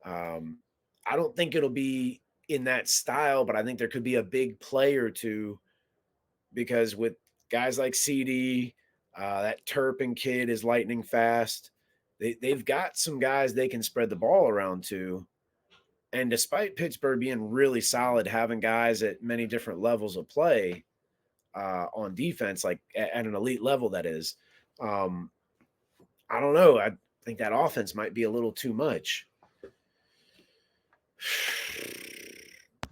I don't think it'll be in that style, but I think there could be a big play or two because with guys like CD, that Turpin kid is lightning fast. They've got some guys they can spread the ball around to. And despite Pittsburgh being really solid, having guys at many different levels of play on defense, like at an elite level, that is, I don't know. I think that offense might be a little too much.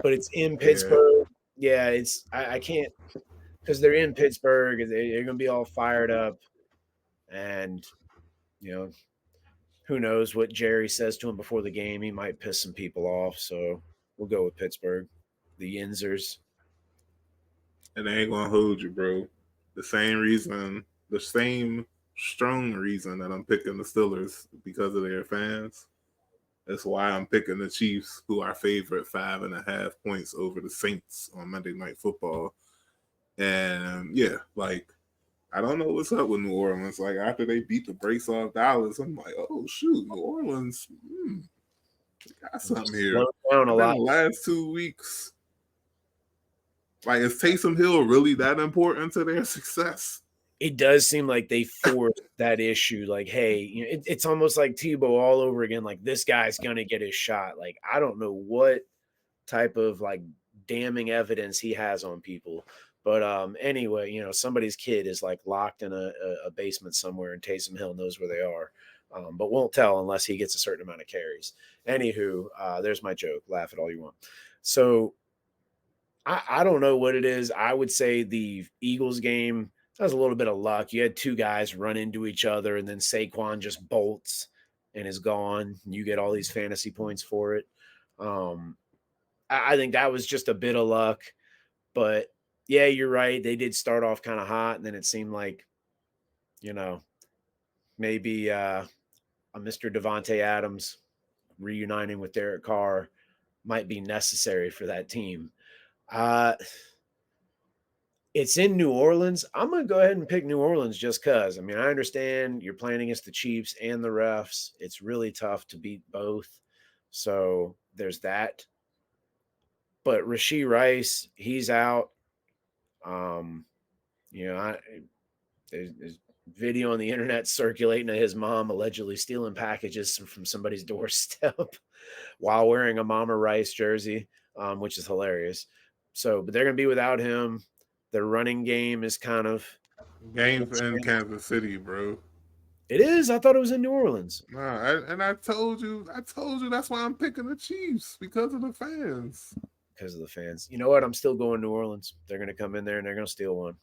But it's in Pittsburgh. Yeah, I can't because they're in Pittsburgh and they're going to be all fired up. And, who knows what Jerry says to him before the game. He might piss some people off. So we'll go with Pittsburgh, the Yinzers. And they ain't gonna hold you, bro. The same strong reason that I'm picking the Steelers because of their fans. That's why I'm picking the Chiefs, who are favorite 5.5 points over the Saints on Monday Night Football. And yeah, like I don't know what's up with New Orleans. Like after they beat the brakes off Dallas, I'm like, oh shoot, New Orleans, got something here. Slowed down a And then lot. the last 2 weeks, like is Taysom Hill really that important to their success? It does seem like they forced that issue. Like, hey, it's almost like Tebow all over again. Like, this guy's gonna get his shot. Like, I don't know what type of like damning evidence he has on people. But anyway, somebody's kid is like locked in a basement somewhere, and Taysom Hill knows where they are, but won't tell unless he gets a certain amount of carries. Anywho, there's my joke. Laugh at all you want. So I don't know what it is. I would say the Eagles game, that was a little bit of luck. You had two guys run into each other, and then Saquon just bolts and is gone. You get all these fantasy points for it. Um, I think that was just a bit of luck. But yeah, you're right. They did start off kind of hot, and then it seemed like, you know, maybe a Mr. Devontae Adams reuniting with Derek Carr might be necessary for that team. Uh, it's in New Orleans. I'm going to go ahead and pick New Orleans just because. I mean, I understand you're playing against the Chiefs and the refs. It's really tough to beat both. So there's that. But Rashee Rice, he's out. Um, you know, there's video on the internet circulating of his mom allegedly stealing packages from somebody's doorstep while wearing a Mama Rice jersey, which is hilarious. So, but they're going to be without him. Their running game is kind of. Game in Kansas City, bro. It is. I thought it was in New Orleans. Nah, and I told you that's why I'm picking the Chiefs because of the fans. Because of the fans. You know what? I'm still going New Orleans. They're going to come in there and they're going to steal one.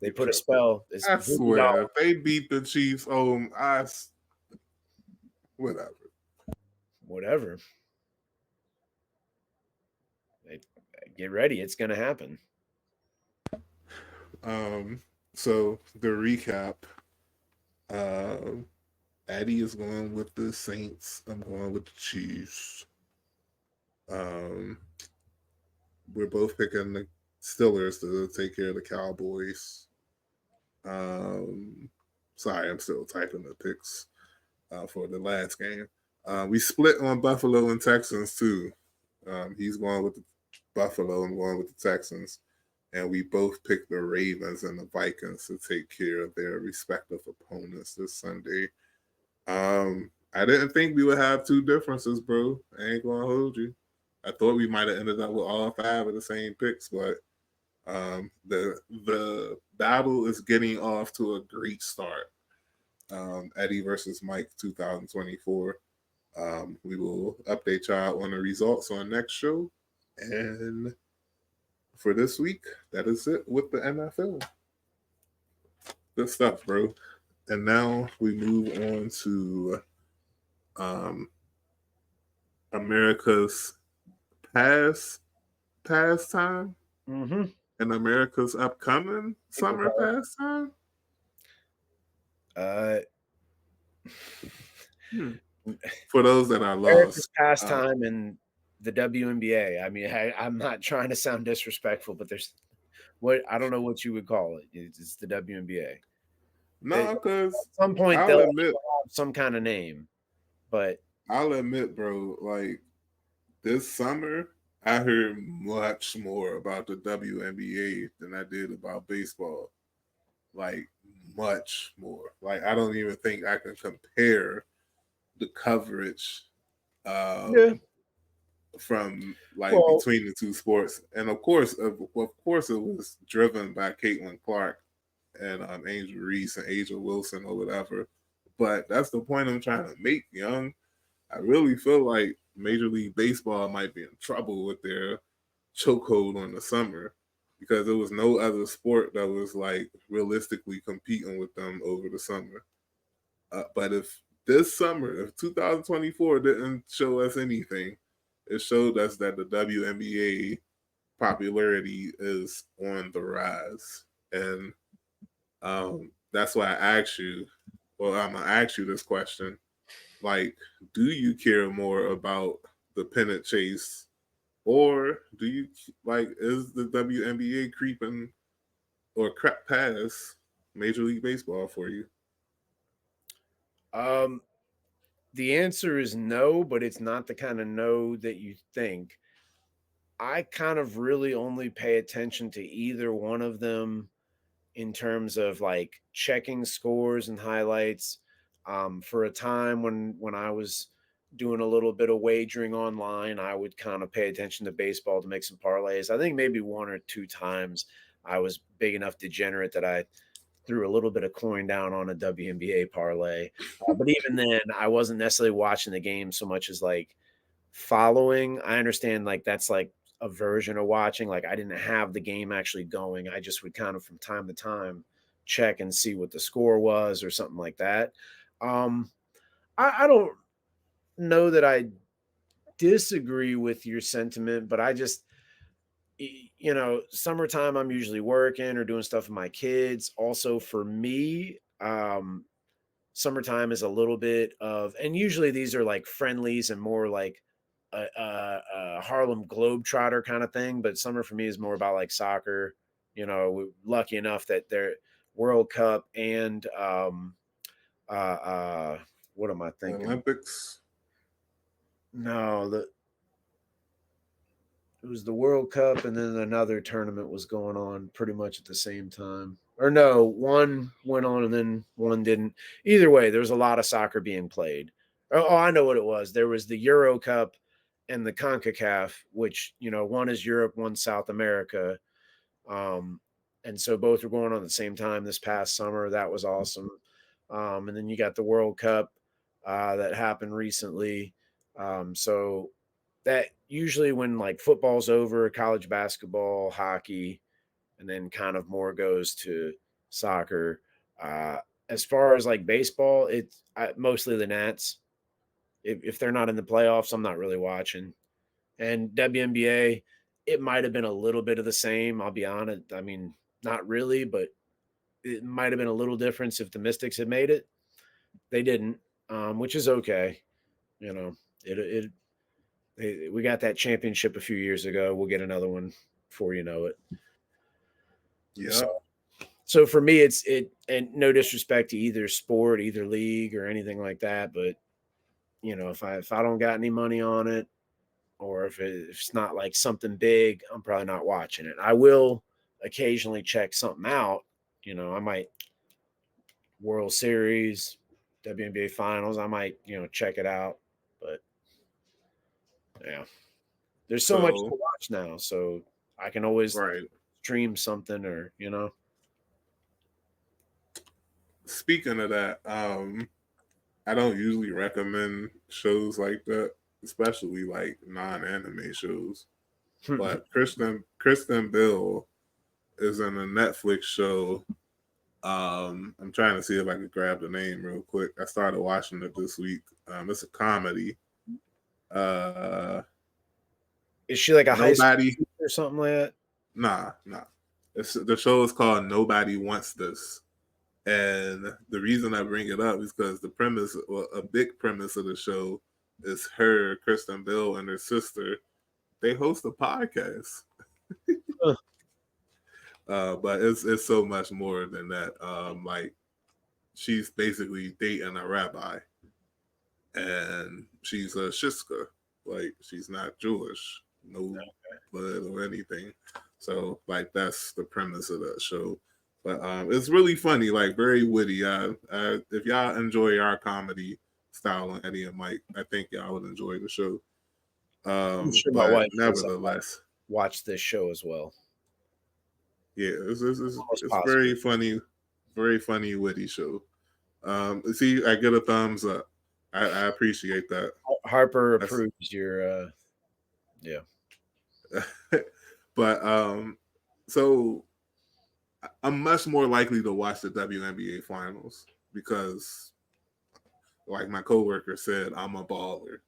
They put a spell. It's I voodoo swear, doll. if they beat the Chiefs, whatever. Whatever. Get ready. It's going to happen. So the recap. Eddie is going with the Saints. I'm going with the Chiefs. We're both picking the Steelers to take care of the Cowboys. Sorry, I'm still typing the picks for the last game. We split on Buffalo and Texans too. He's going with the Buffalo. I'm going with the Texans. And we both picked the Ravens and the Vikings to take care of their respective opponents this Sunday. I didn't think we would have two differences, bro. I ain't gonna hold you. I thought we might have ended up with all 5 of the same picks, but the battle is getting off to a great start. Eddie versus Mike 2024. We will update y'all on the results on next show. And for this week, that is it with the NFL. Good stuff, bro. And now we move on to America's pastime and America's upcoming summer pastime. For those that are lost, pastime in the WNBA. I mean, I'm not trying to sound disrespectful, but there's I don't know what you would call it. It's the WNBA. No, because at some point they'll have some kind of name, but I'll admit, bro, like this summer, I heard much more about the WNBA than I did about baseball. Like much more. Like I don't even think I can compare the coverage from between the two sports. And of course it was driven by Caitlin Clark and Angel Reese and Angel Wilson or whatever. But that's the point I'm trying to make, young. I really feel like Major League Baseball might be in trouble with their chokehold on the summer because there was no other sport that was like realistically competing with them over the summer. But if this summer, if 2024 didn't show us anything, it showed us that the WNBA popularity is on the rise. And that's why I asked you. Well, I'm gonna ask you this question: like, do you care more about the pennant chase, or do you like is the WNBA creeping or crap past Major League Baseball for you? Um, the answer is no, but it's not the kind of no that you think. I kind of really only pay attention to either one of them in terms of like checking scores and highlights. For a time when I was doing a little bit of wagering online, I would kind of pay attention to baseball to make some parlays. I think maybe one or two times I was big enough degenerate that I threw a little bit of coin down on a WNBA parlay. But even then, I wasn't necessarily watching the game so much as like following. I understand like that's like a version of watching. Like I didn't have the game actually going. I just would kind of from time to time check and see what the score was or something like that. Um, I don't know that I disagree with your sentiment, but I just summertime I'm usually working or doing stuff with my kids. Also for me, summertime is a little bit of, and usually these are like friendlies and more like a Harlem Globetrotter kind of thing. But summer for me is more about like soccer. We're lucky enough that they're World Cup and uh, uh, what am I thinking? Olympics. No, it was the World Cup and then another tournament was going on pretty much at the same time. Or no, one went on and then one didn't. Either way, there was a lot of soccer being played. I know what it was. There was the Euro Cup and the CONCACAF, which, one is Europe, one South America. Um, and so both were going on at the same time this past summer. That was awesome. And then you got the World Cup that happened recently. So that usually when like football's over, college basketball, hockey, and then kind of more goes to soccer. Uh, as far as like baseball, it's mostly the Nats. If they're not in the playoffs, I'm not really watching. And WNBA, it might have been a little bit of the same. I'll be honest. I mean, not really, but it might have been a little difference if the Mystics had made it. They didn't, which is okay. You know, we got that championship a few years ago. We'll get another one before you know it. Yep. So for me, and no disrespect to either sport, either league, or anything like that, but if I don't got any money on it, or if it's not like something big, I'm probably not watching it. I will occasionally check something out. I might World Series, WNBA Finals. I might check it out, but yeah, there's so much to So watch now, so I can always right. stream something or Speaking of that, I don't usually recommend shows like that, especially like non-anime shows. But Kristen Bill is in a Netflix show. I'm trying to see if I can grab the name real quick. I started watching it this week. It's a comedy. Uh, Is she like a high school Nobody. teacher or something like that? Nah. The show is called Nobody Wants This. And the reason I bring it up is because the premise, well, a big premise of the show is her, Kristen Bell, and her sister. They host a podcast, Huh. but it's so much more than that. Like she's basically dating a rabbi, and she's a Shiska, like she's not Jewish, no blood or anything. So like that's the premise of that show. But it's really funny, like very witty. If y'all enjoy our comedy style on Eddie and Mike, I think y'all would enjoy the show. I'm sure my But wife has nevertheless, watched this show as well. yeah, Almost it's very positive. very funny, witty show. See, I get a thumbs up. I appreciate that. Harper That's, approves your yeah. but so I'm much more likely to watch the WNBA finals because, like my coworker said, I'm a baller.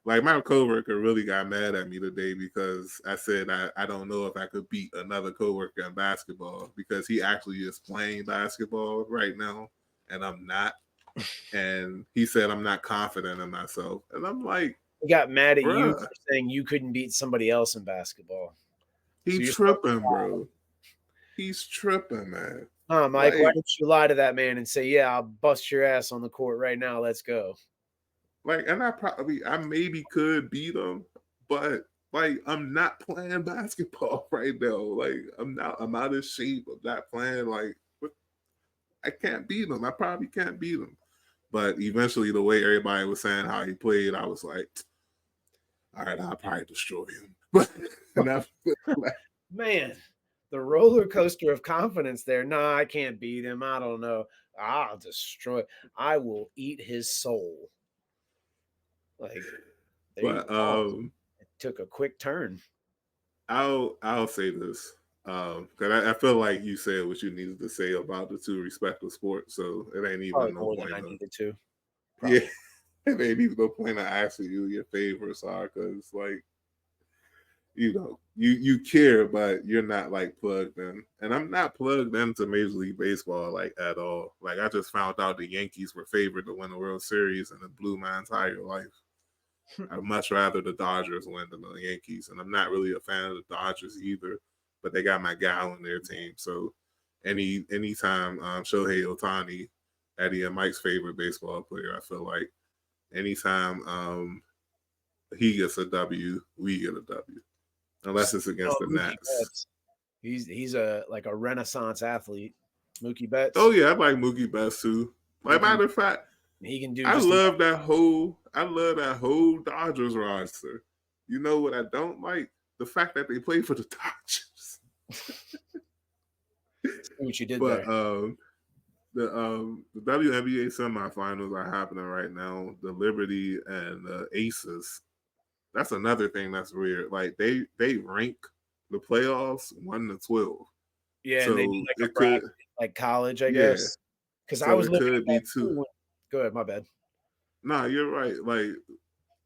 Like my coworker really got mad at me today because I said I don't know if I could beat another coworker in basketball because he actually is playing basketball right now and I'm not. And he said I'm not confident in myself. And I'm like, He got mad at you bruh, for saying you couldn't beat somebody else in basketball. he So you're supposed to tripping, bro. He's tripping, man. Mike, why Like, don't you lie to that man and say, yeah, I'll bust your ass on the court right now. Let's go. and I maybe could beat him, but like I'm not playing basketball right now. Like I'm out of shape. I'm not playing. Like I can't beat him. I probably can't beat him. But eventually, the way everybody was saying how he played, I was like, all right, I'll probably destroy him. But and I, Man, the roller coaster of confidence there. Nah, I can't beat him. I don't know. I'll destroy. I will eat his soul. Like, there you but go. It took a quick turn. I'll say this because I feel like you said what you needed to say about the two respective sports, so it ain't Probably even no more than point I of needed to. yeah, Probably. it ain't even no point of asking you your favorites are because like you care, but you're not like plugged in, and I'm not plugged into Major League Baseball like at all. Like I just found out the Yankees were favored to win the World Series, and it blew my entire life. I'd much rather the Dodgers win than the Yankees, and I'm not really a fan of the Dodgers either. But they got my guy on their team, so anytime Shohei Ohtani, Eddie and Mike's favorite baseball player, I feel like anytime he gets a W, we get a W, unless it's against the Mookie Nats. Betts. He's a like a renaissance athlete. Mookie Betts. Oh yeah, I like Mookie Betts too. He Like can matter of fact, he can do I just love that whole Dodgers roster. You know what I don't like? The fact that they play for the Dodgers. see what you did But there. the WNBA semifinals are happening right now. The Liberty and the Aces. That's another thing that's weird. Like they rank the playoffs 1 to 12. Yeah, and they do So like a it could bracket like college, I yeah. guess. Because I So was it looking at could that be two. too. Go ahead, my bad. Nah, you're right. Like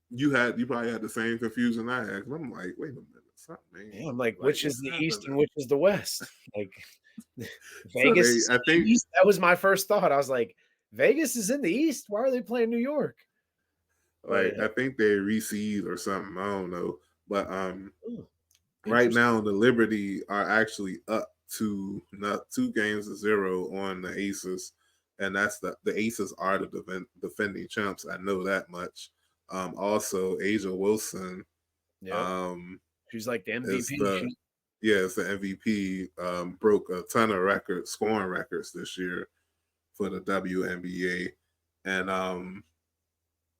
you probably had the same confusion I had. 'Cause I'm like, wait a minute, something Yeah, I'm like, like which is what's the East and happening? which is the West? Like So Vegas is I in the think East. That was my first thought. I was like, Vegas is in the East. Why are they playing New York? But I think they reseed or something. I don't know, but ooh, right interesting. now the Liberty are actually up to not 2 games to 0 on the Aces, and that's the Aces are the defending champs. I know that much. Also, Asia Wilson Yep. um, She's like the is MVP. the it's the MVP. Broke a ton of scoring records this year for the WNBA, and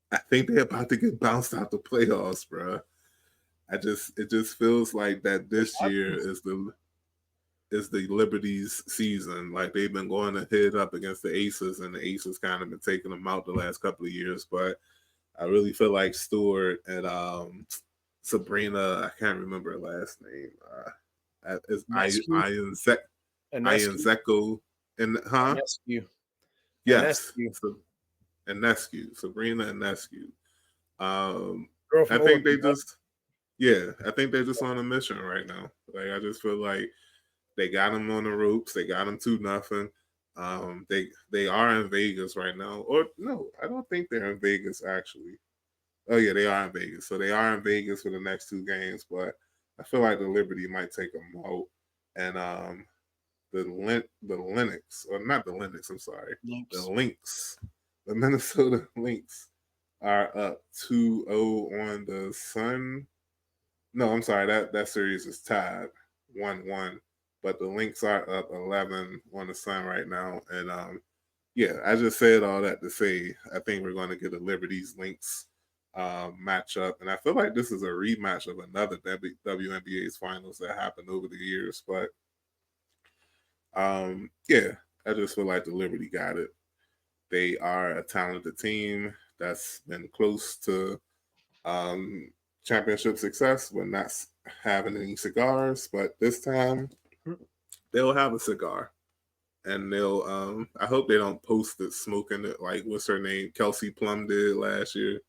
I think they're about to get bounced out the playoffs, bro. It just feels like that this year is the Liberty's season. Like they've been going to hit up against the Aces, and the Aces kind of been taking them out the last couple of years. But I really feel like Stewart and Sabrina, I can't remember her last name. Is Nescu, Ian Anescu, Zeko and Anescu, yes, Anescu, so, and Nescu, Sabrina and Nescu. Um, girl I from think Oregon. they just I think they're just on a mission right now. Like I just feel like they got them on the ropes. They got them 2-0. They are in Vegas right now. Or no, I don't think they're in Vegas actually. Oh yeah, they are in Vegas. So they are in Vegas for the next 2 games. But I feel like the Liberty might take them out. And the Lynx, or not the Lynx, I'm sorry, the Lynx. Lynx, the Minnesota Lynx are up 2-0 on the Sun. No, I'm sorry. That series is tied 1-1, but the Lynx are up 11 on the Sun right now. And yeah, I just said all that to say I think we're going to get a Liberties Lynx matchup, and I feel like this is a rematch of another WNBA's finals that happened over the years. But yeah, I just feel like the Liberty got it. They are a talented team that's been close to um, championship success, but not having any cigars. But this time, they'll have a cigar, and they'll. I hope they don't post it smoking it like what's her name, Kelsey Plum did last year.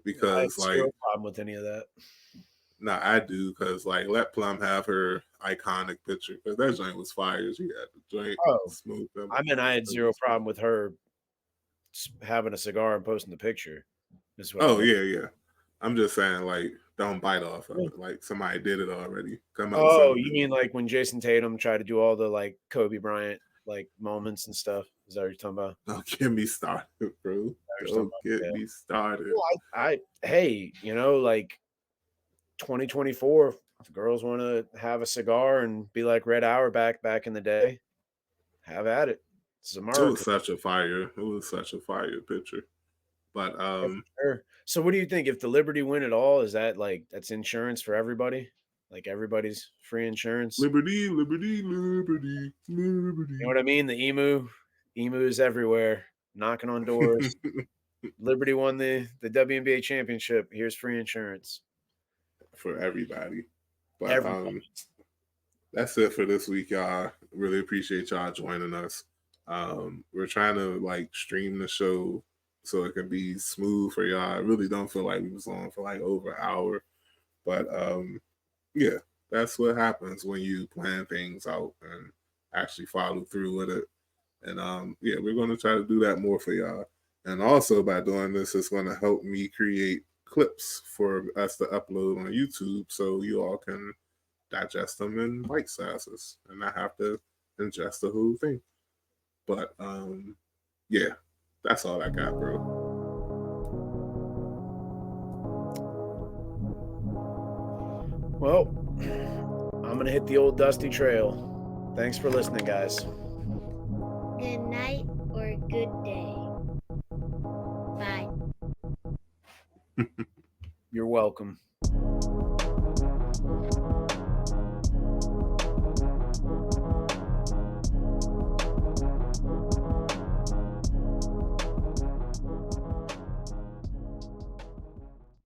I have because zero like, problem with any of that. nah, I do because like let Plum have her iconic picture because that joint was fire. She had the joint Oh, smooth. I mean, I had zero problem with her having a cigar and posting the picture. This is what I Oh meant. yeah. I'm just saying like don't bite off of Yeah. it. Like somebody did it already. Come up with Oh, something you new. mean like when Jason Tatum tried to do all the like Kobe Bryant like moments and stuff? Is that what you're talking about? Don't get me started, bro. Don't get Yeah. me started. Well, hey, like 2024, if girls want to have a cigar and be like Red Auerbach back in the day, have at it. It's It was America. such a fire. It was such a fire picture. But Yeah, for sure. So what do you think if the Liberty win at all? Is that like that's insurance for everybody? Like everybody's free insurance? liberty, liberty, liberty, You know liberty. what I mean? The emus everywhere, knocking on doors. Liberty won the WNBA championship. Here's free insurance. For everybody. But Everybody. that's it for this week, y'all. Really appreciate y'all joining us. We're trying to like stream the show so it can be smooth for y'all. I really don't feel like we was on for like over an hour. But yeah, that's what happens when you plan things out and actually follow through with it. And yeah, we're gonna try to do that more for y'all. And also by doing this, it's gonna help me create clips for us to upload on YouTube so you all can digest them in bite sizes and not have to ingest the whole thing. But yeah, that's all I got, bro. Well, I'm gonna hit the old dusty trail. Thanks for listening, guys. Good night or good day. Bye. You're welcome.